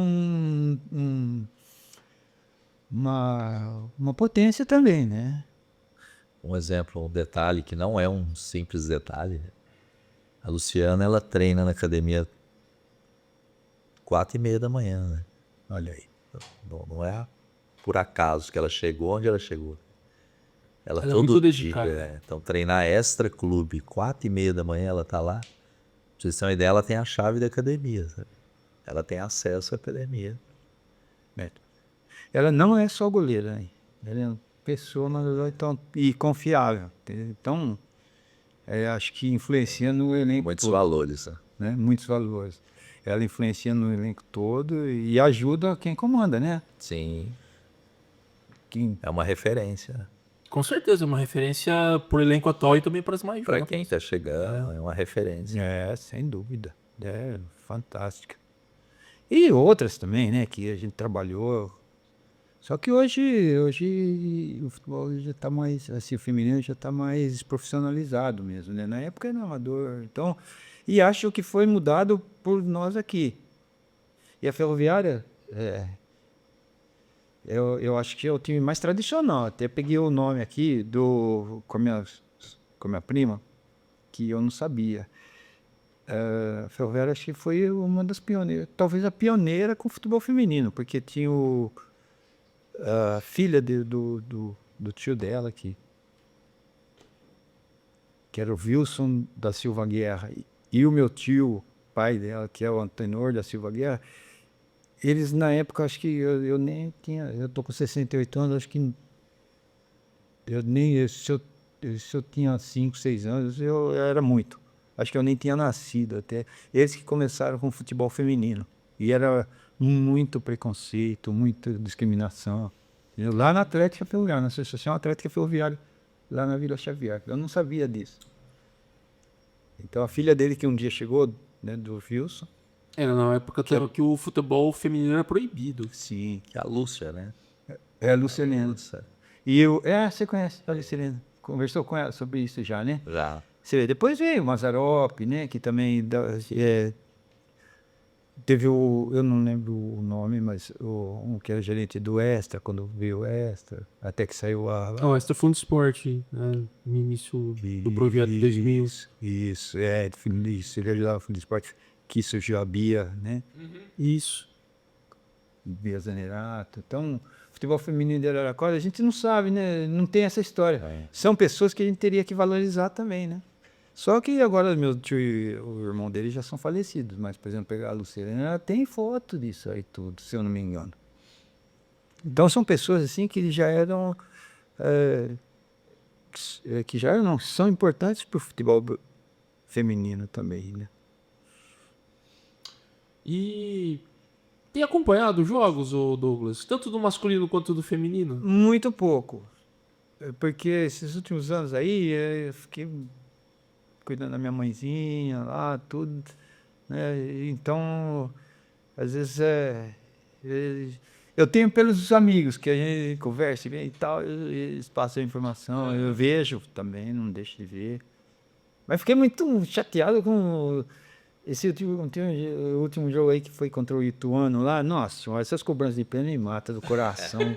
uma potência também, né? Um exemplo, um detalhe que não é um simples detalhe, né? A Luciana, ela treina na academia 4h30 da manhã, né? Olha aí. Não é por acaso que ela chegou onde ela chegou. Ela Ela é todo muito dia, dedicada. Então treinar extra clube, 4h30 da manhã ela tá lá. Pra vocês terem uma ideia, ela tem a chave da academia, sabe? Ela tem acesso à academia. Ela não é só goleira, né? Ela é uma pessoa então, e confiável. Então, acho que influencia no elenco Muitos todo, valores, né? Muitos valores. Ela influencia no elenco todo e ajuda quem comanda, né? Sim, Quem, é uma referência. Com certeza, é uma referência pro elenco atual e também para as mais Para jovens. quem tá chegando, é uma referência. sem dúvida. É fantástica. E outras também, né? Que a gente trabalhou. Só que hoje o futebol já está mais, assim, o feminino já está mais profissionalizado mesmo, né? Na época era amador, então, e acho que foi mudado por nós aqui. E a Ferroviária, eu acho que é o time mais tradicional. Até peguei o nome aqui com a minha prima, que eu não sabia. A Ferroviária acho que foi uma das pioneiras, talvez a pioneira com o futebol feminino, porque tinha a filha do tio dela aqui, que era o Wilson da Silva Guerra, e o meu tio, pai dela, que é o Antenor da Silva Guerra, eles na época, acho que eu nem tinha, eu tô com 68 anos, acho que se eu tinha 5, 6 anos, eu era muito. Acho que eu nem tinha nascido até. Eles que começaram com futebol feminino. E era muito preconceito, muita discriminação. Lá na Atlética Ferroviária, na Associação Atlética Ferroviária, lá na Vila Xavier. Eu não sabia disso. Então a filha dele que um dia chegou, né, do Wilson. Era na época que o futebol feminino era proibido. Sim. Que é a Lúcia, né? É a Lucelena. Lúcia. E você conhece a Lucelena. Conversou com ela sobre isso já, né? Já. Você vê, depois veio o Mazzaropi, né? Que também Teve eu não lembro o nome, mas um que era gerente do Extra, quando veio o Extra, até que saiu O Extra Fundo Esporte, né? No início do projeto de 2000. Isso, isso, ele ajudava o Fundo de Esporte, que surgiu a Bia, né? Isso. Bia Zanerato. Então, futebol feminino de Araraquara, a gente não sabe, né? Não tem essa história. São pessoas que a gente teria que valorizar também, né? Só que agora meu tio e o irmão dele já são falecidos, mas, por exemplo, pegar a Luciana, ela tem foto disso aí tudo, se eu não me engano. Então são pessoas assim que já eram não, são importantes para o futebol feminino também, né? E tem acompanhado os jogos, ô Douglas? Tanto do masculino quanto do feminino? Muito pouco, porque esses últimos anos aí eu fiquei cuidando da minha mãezinha lá, tudo, né? Então, às vezes eu tenho pelos amigos que a gente conversa e tal, eles passam a informação, eu vejo também, não deixo de ver. Mas fiquei muito chateado com esse último jogo aí que foi contra o Ituano lá. Nossa, essas cobranças de pênalti me matam do coração.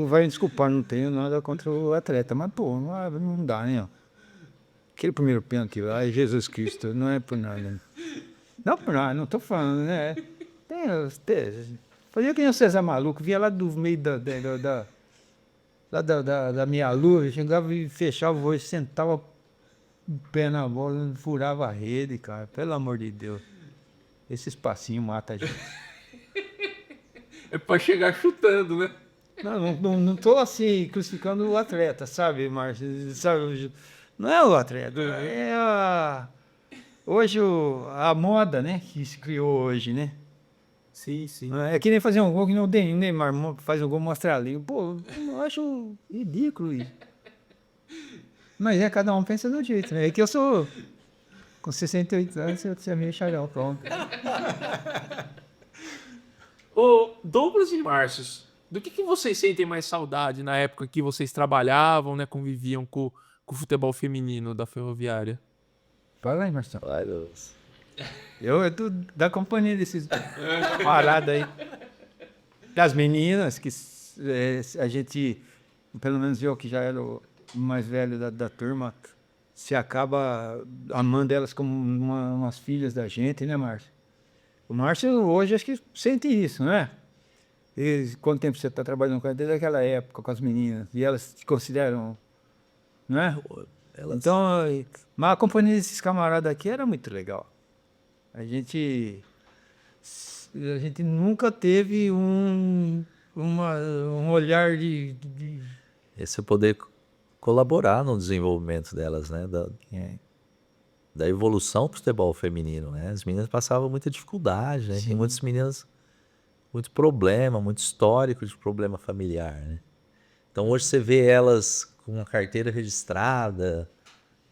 Vai me desculpar, não tenho nada contra o atleta, mas pô, não dá, né? Aquele primeiro pênalti lá, Jesus Cristo, não é por nada. Não por nada, não tô falando, né? Fazia que nem o César Maluco, vinha lá do meio da minha lua, chegava e fechava o olho, sentava o pé na bola, furava a rede, cara. Pelo amor de Deus. Esse espacinho mata a gente. É pra chegar chutando, né? Não tô assim crucificando o atleta, sabe, Márcio? Sabe, não é o atleta, hoje a moda, né, que se criou hoje, né? Sim, sim. É que nem fazer um gol que não tem, o Neymar faz um gol, mostra ali. Pô, eu acho ridículo isso. Mas cada um pensa do jeito, né? É que eu sou, com 68 anos, eu tinha meio charão, pronto. Ô, Douglas e Márcio, do que vocês sentem mais saudade na época que vocês trabalhavam, né, conviviam com o futebol feminino da Ferroviária? Fala aí, Marcelo. Ai, Deus. Eu da companhia desses parados aí. Das meninas, que a gente, pelo menos eu que já era o mais velho da turma, se acaba amando elas como umas filhas da gente, né, Márcio? O Márcio hoje acho que sente isso, não é? E quanto tempo você está trabalhando com ela? Desde aquela época com as meninas. E elas te consideram, não é? Então, mas a companhia desses camaradas aqui era muito legal. A gente nunca teve um olhar de Esse é poder colaborar no desenvolvimento delas, né? Da evolução do futebol feminino, né? As meninas passavam muita dificuldade, né? Tem muitas meninas, muito problema, muito histórico de problema familiar, né? Então hoje você vê elas com uma carteira registrada,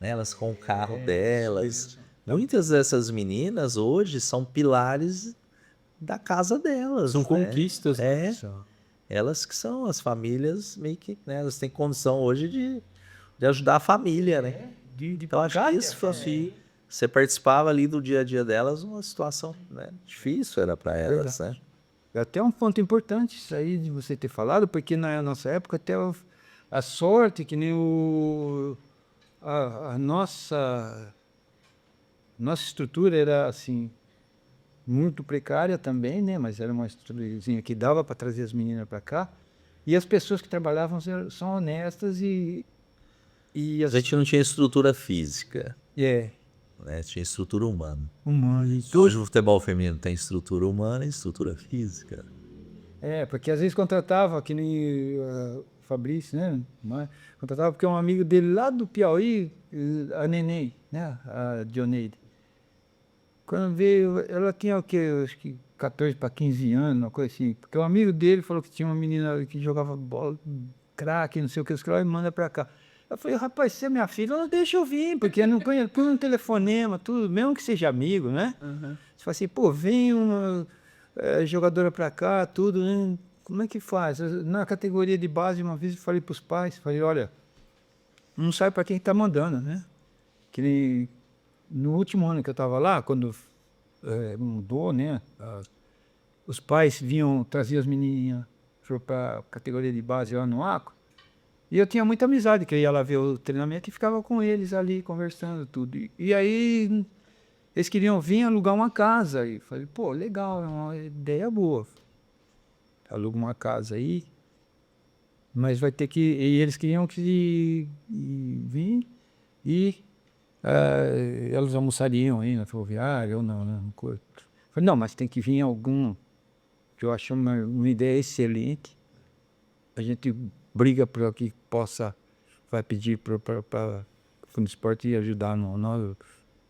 né? Elas com o carro delas. Muitas dessas meninas hoje são pilares da casa delas. São né? conquistas. É. Elas que são as famílias meio que, né? Elas têm condição hoje de ajudar a família, né? Então acho que isso foi assim. Você participava ali do dia a dia delas, uma situação, né, difícil era para elas, né? É até um ponto importante isso aí de você ter falado, porque na nossa época até a sorte que nem a nossa estrutura era assim muito precária também, né? Mas era uma estruturazinha que dava para trazer as meninas para cá. E as pessoas que trabalhavam são honestas e A gente não tinha estrutura física, né? Tinha estrutura humana. Humanos. Hoje o futebol feminino tem estrutura humana e estrutura física. Porque às vezes contratava, que nem o Fabrício, né? Contratava porque é um amigo dele lá do Piauí, a Neném, né? A Dioneide. Quando veio, ela tinha o quê? Acho que 14 para 15 anos, uma coisa assim. Porque um amigo dele falou que tinha uma menina que jogava bola, craque, não sei o que, e manda pra cá. Eu falei, rapaz, você é minha filha, não deixa eu vir, porque eu não conheço, põe um telefonema, tudo, mesmo que seja amigo, né? Você fala assim, pô, vem uma jogadora pra cá, tudo, né? Como é que faz? Na categoria de base, uma vez eu falei pros pais, falei, olha, não sabe pra quem tá mandando, né? Que no último ano que eu estava lá, quando mudou, né? Os pais traziam as menininhas para a categoria de base lá no Aco. E eu tinha muita amizade, que eu ia lá ver o treinamento e ficava com eles ali, conversando tudo. E aí eles queriam vir alugar uma casa. E falei, pô, legal, é uma ideia boa. Aluga uma casa aí, mas vai ter que... E eles queriam que vir e eles almoçariam aí na ferroviária ou na coisa. Falei, não, mas tem que vir algum, que eu acho uma ideia excelente. A gente briga para que vai pedir para o Fundo de Esporte ajudar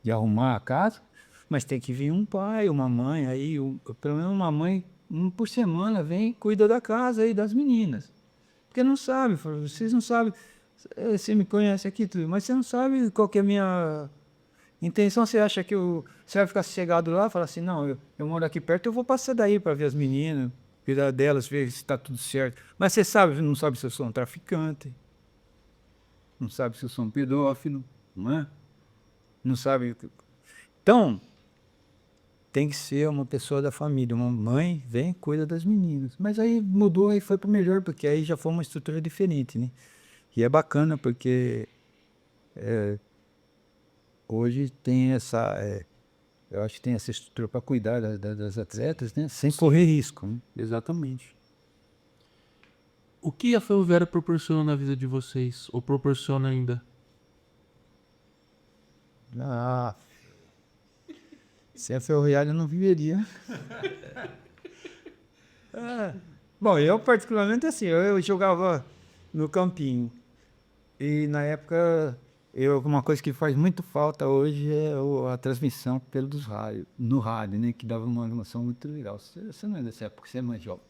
de arrumar a casa, mas tem que vir um pai, uma mãe, aí pelo menos uma mãe, por semana, vem e cuida da casa aí das meninas. Porque não sabe, vocês não sabem, você me conhece aqui tudo, mas você não sabe qual que é a minha intenção. Você acha que você vai ficar sossegado lá, falar assim, não, eu moro aqui perto, eu vou passar daí para ver as meninas, cuidar delas, ver se está tudo certo. Mas você não sabe se eu sou um traficante, não sabe se eu sou um pedófilo, não é? Não sabe. Então, tem que ser uma pessoa da família, uma mãe, vem, cuida das meninas. Mas aí mudou e foi para o melhor, porque aí já foi uma estrutura diferente, né? E é bacana, porque hoje tem eu acho que tem essa estrutura para cuidar das atletas, né? Sem correr risco, né? Exatamente. O que a Ferroviária proporciona na vida de vocês? Ou proporciona ainda? Sem a ferroviária eu não viveria. Bom, eu particularmente assim, eu jogava no campinho. E na época, uma coisa que faz muito falta hoje é a transmissão no rádio, né? Que dava uma emoção muito legal. Você não é dessa época, você é mais jovem.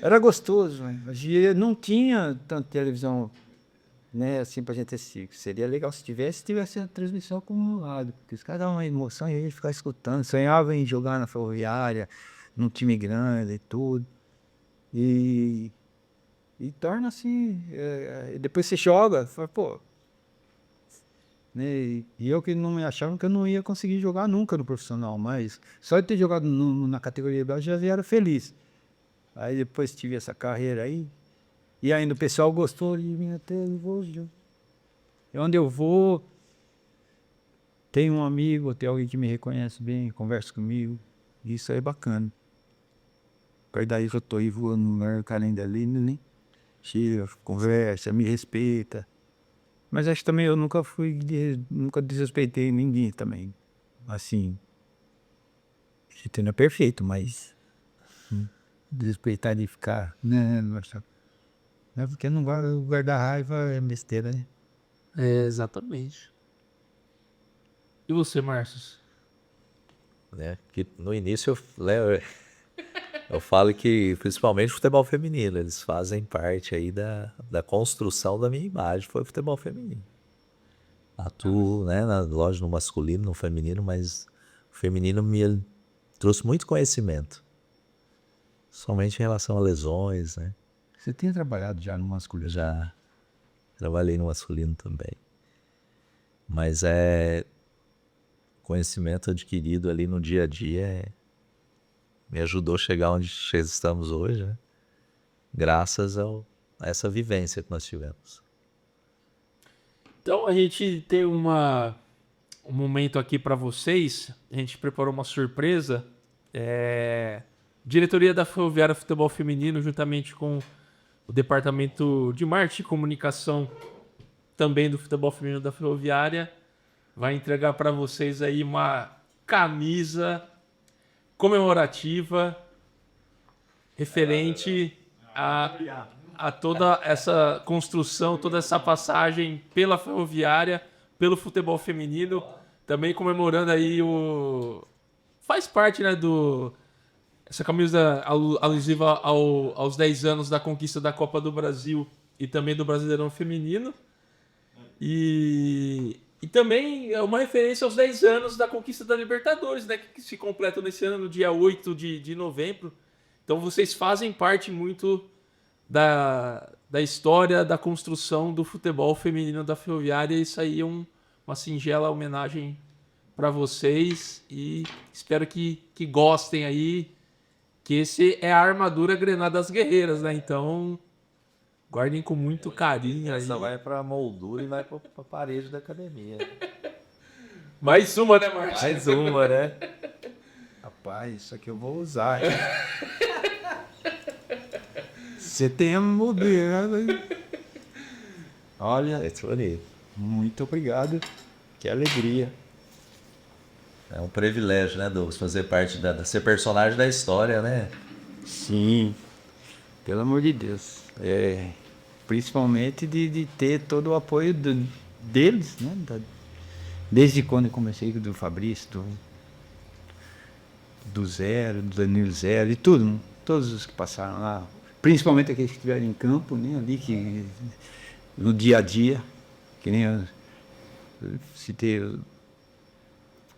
Era gostoso, né? Não tinha tanta televisão, né, assim, pra gente assistir. Seria legal se tivesse a transmissão como no rádio, porque os caras davam uma emoção e a gente ficava escutando, sonhava em jogar na ferroviária, num time grande e tudo. E torna assim, depois você joga, fala, pô, né, e eu que não me achava que eu não ia conseguir jogar nunca no profissional, mas só de ter jogado na categoria B eu já era feliz. Aí depois tive essa carreira aí, e ainda o pessoal gostou de mim até hoje. E onde eu vou, tem um amigo, tem alguém que me reconhece bem, conversa comigo. Isso aí é bacana. Perto daí que eu tô aí voando no lugar, o cara ainda ali, né? Chega, conversa, me respeita. Mas acho que também eu nunca desrespeitei ninguém também. Assim, a gente não é perfeito, mas desrespeitar de ficar, né? Não é porque não guardar raiva é besteira, né? Exatamente. E você, Márcio? Né? Que no início eu falo que principalmente o futebol feminino, eles fazem parte aí da construção da minha imagem, foi o futebol feminino. Atuo, né, lógico, no masculino, no feminino, mas o feminino me trouxe muito conhecimento, somente em relação a lesões, né? Você tinha trabalhado já no masculino? Já trabalhei no masculino também, mas conhecimento adquirido ali no dia a dia me ajudou a chegar onde estamos hoje, né? Graças a essa vivência que nós tivemos. Então a gente tem um momento aqui para vocês. A gente preparou uma surpresa. Diretoria da Ferroviária Futebol Feminino, juntamente com o Departamento de Marketing e Comunicação também do Futebol Feminino da Ferroviária, vai entregar para vocês aí uma camisa comemorativa referente a toda essa construção, toda essa passagem pela Ferroviária, pelo futebol feminino, também comemorando aí faz parte, né, essa camisa alusiva aos 10 anos da conquista da Copa do Brasil e também do Brasileirão Feminino. E também é uma referência aos 10 anos da conquista da Libertadores, né, que se completam nesse ano, no dia 8 de novembro. Então vocês fazem parte muito da história, da construção do futebol feminino da Ferroviária. Isso aí é uma singela homenagem para vocês e espero que gostem aí, que esse é a armadura Grenal das Guerreiras, né? Então, guardem com muito carinho aí. Essa vai pra moldura e vai pra parede da academia. Mais uma, né, Marcos? Mais uma, né? Rapaz, isso aqui eu vou usar. Hein? Você tem a modelo. Olha, É isso aí. muito obrigado. Que alegria. É um privilégio, né, Douglas, fazer parte ser personagem da história, né? Sim, pelo amor de Deus. Principalmente de ter todo o apoio deles, né? Desde quando eu comecei do Fabrício, do Zero, do Danilo Zero, e tudo, todos os que passaram lá. Principalmente aqueles que estiveram em campo, né? Ali que no dia a dia, que nem eu citei,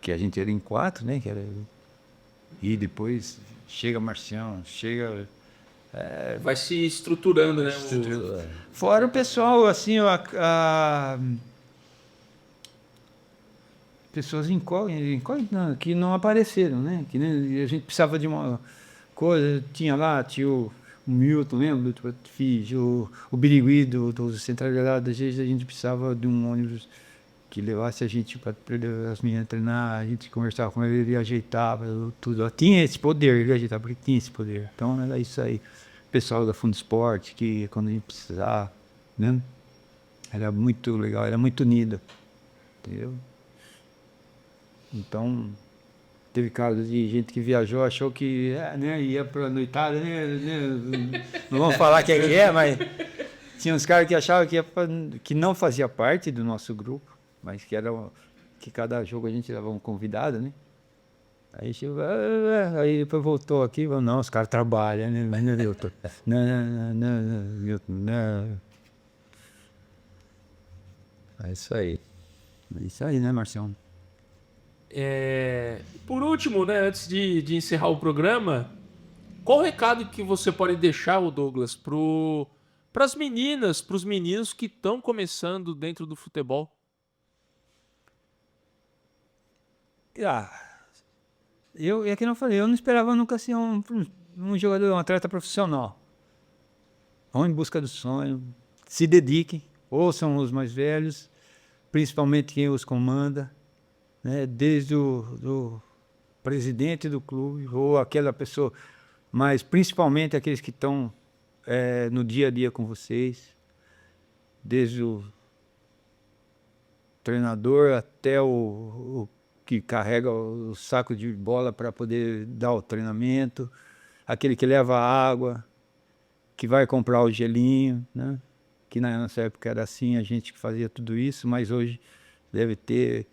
que a gente era em 4, né? Que era, e depois chega Marcião, chega. Vai se estruturando, né? Fora o pessoal, assim, pessoas incógnitas que não apareceram, né? Que nem a gente precisava de uma coisa, tinha o Milton, lembra? Do Fiz, o Birigui do Centralizados, às vezes a gente precisava de um ônibus que levasse a gente para as meninas treinar, a gente conversava com ele ajeitava tudo. Tinha esse poder, ele ajeitava, porque tinha esse poder. Então era isso aí. O pessoal da Fundo Esporte, que quando a gente precisava, né? Era muito legal, era muito unido, entendeu? Então, teve casos de gente que viajou, achou que né, ia para a noitada, né, não vamos falar quem é, mas tinha uns caras que achavam que não fazia parte do nosso grupo, mas que cada jogo a gente levava um convidado, né? Aí chegou, aí depois voltou aqui e falou, não, os caras trabalham, né? Mas não, Milton. Não, Milton, não. É isso aí. É isso aí, né, Marcião? Por último, né, antes de encerrar o programa, qual o recado que você pode deixar, o Douglas, para as meninas, para os meninos que estão começando dentro do futebol? É que não falei, eu não esperava nunca ser um jogador, um atleta profissional. Vão em busca do sonho, se dediquem, ouçam os mais velhos, principalmente quem os comanda, né? Desde o presidente do clube ou aquela pessoa, mas principalmente aqueles que estão no dia a dia com vocês, desde o treinador até o que carrega o saco de bola para poder dar o treinamento, aquele que leva a água, que vai comprar o gelinho, né? Que na nossa época era assim, a gente que fazia tudo isso, mas hoje deve ter.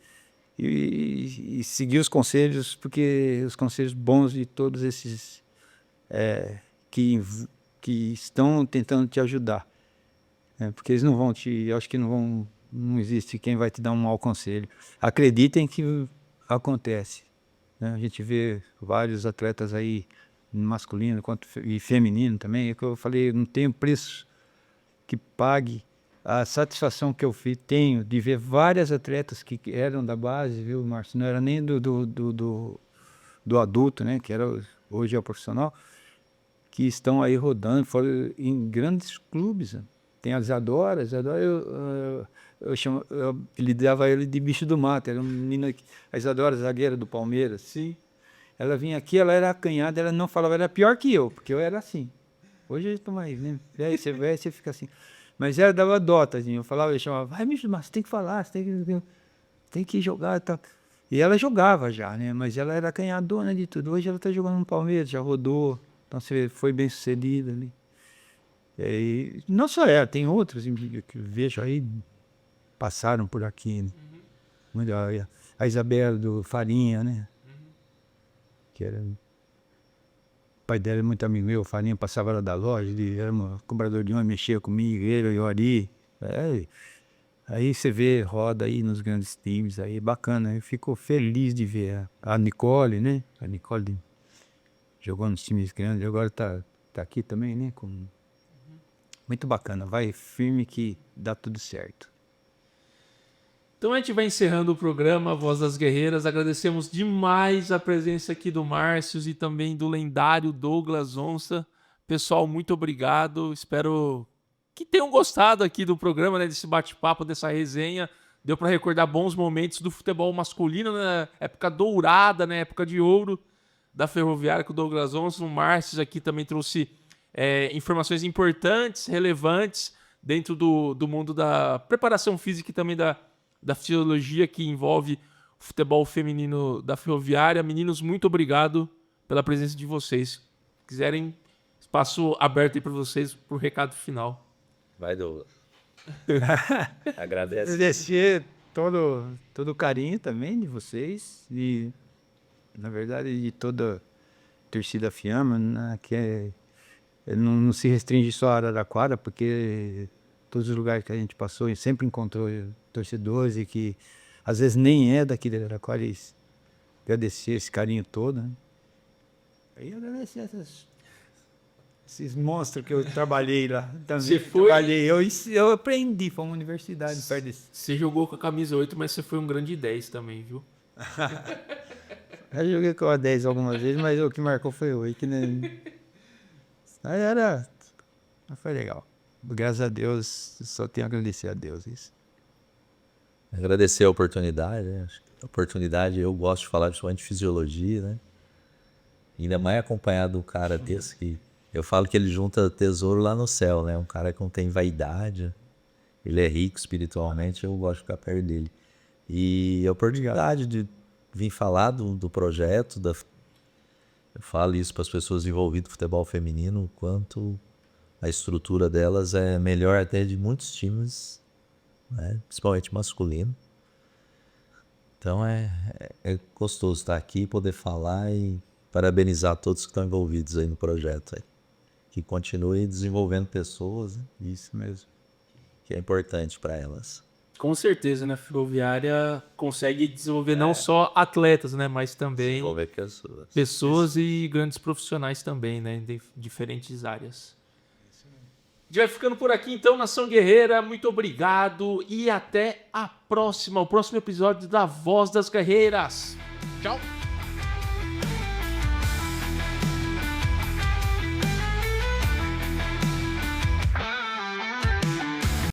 E seguir os conselhos, porque os conselhos bons de todos esses que estão tentando te ajudar. Porque eles não vão eu acho que não existe quem vai te dar um mau conselho. Acreditem que acontece, né? A gente vê vários atletas aí, masculino e feminino também, é que eu falei, não tem preço que pague a satisfação que eu tenho de ver várias atletas que eram da base, viu, Márcio? Não era nem do adulto, né? Que hoje é o profissional, que estão aí rodando, foram em grandes clubes, né? Tem a Isadora eu apelidava ele de bicho do mato, era uma menina, a Isadora, zagueira do Palmeiras. Sim. Ela vinha aqui, ela era acanhada, ela não falava, era pior que eu, porque eu era assim. Hoje eu estou mais, né? Aí você fica assim. Mas ela dava dó, tadinho. Eu falava, eu chamava, vai, bicho, mas você tem que falar, você tem que jogar e tal. E ela jogava já, né? Mas ela era acanhadona de tudo. Hoje ela está jogando no Palmeiras, já rodou. Então você foi bem sucedida ali. E não só ela, tem outros que eu vejo aí, passaram por aqui. Né? A Isabela do Farinha, né? Que era... O pai dela é muito amigo meu, o Farinha passava lá da loja, ele era um cobrador de ônibus, mexia comigo, ele, o Ari. Aí você vê, roda aí nos grandes times, aí bacana, eu fico feliz de ver a Nicole, né? A Nicole jogou nos times grandes, agora tá aqui também, né? Muito bacana, vai firme que dá tudo certo. Então a gente vai encerrando o programa Voz das Guerreiras. Agradecemos demais a presença aqui do Márcio e também do lendário Douglas Onça. Pessoal, muito obrigado. Espero que tenham gostado aqui do programa, né, desse bate-papo, dessa resenha. Deu para recordar bons momentos do futebol masculino, na época dourada, na época de ouro da Ferroviária com o Douglas Onça. O Márcio aqui também trouxe informações importantes, relevantes dentro do mundo da preparação física e também da fisiologia que envolve o futebol feminino da Ferroviária. Meninos, muito obrigado pela presença de vocês. Se quiserem, espaço aberto aí para vocês para o recado final. Vai, Douglas. Agradece. Agradecer todo o carinho também de vocês e, na verdade, de toda a torcida Fiamma, né, que não se restringe só a Araraquara, porque todos os lugares que a gente passou sempre encontrou torcedores e que às vezes nem é daqui de Araraquara, e agradecer esse carinho todo, né? E agradecer esses monstros que eu trabalhei lá. Também trabalhei, eu aprendi, foi uma universidade perto desse. Você jogou com a camisa 8, mas você foi um grande 10 também, viu? Eu joguei com a 10 algumas vezes, mas o que marcou foi 8, né? Foi legal. Graças a Deus, só tenho a agradecer a Deus isso. Agradecer a oportunidade, né? Acho que a oportunidade, eu gosto de falar principalmente de fisiologia, né? Ainda mais acompanhado do cara desse que eu falo que ele junta tesouro lá no céu, né? Um cara que não tem vaidade, ele é rico espiritualmente, eu gosto de ficar perto dele. E a oportunidade de vir falar do projeto, eu falo isso para as pessoas envolvidas no futebol feminino, o quanto a estrutura delas é melhor até de muitos times, né? Principalmente masculino. Então é gostoso estar aqui, poder falar e parabenizar todos que estão envolvidos aí no projeto. Aí. Que continue desenvolvendo pessoas, né? Isso mesmo. Que é importante para elas. Com certeza, né? A Ferroviária consegue desenvolver não só atletas, né? Mas também Desenvolver pessoas e grandes profissionais também, né? De diferentes áreas. A gente vai ficando por aqui, então, Nação Guerreira. Muito obrigado e até a próxima. O próximo episódio da Voz das Guerreiras. Tchau!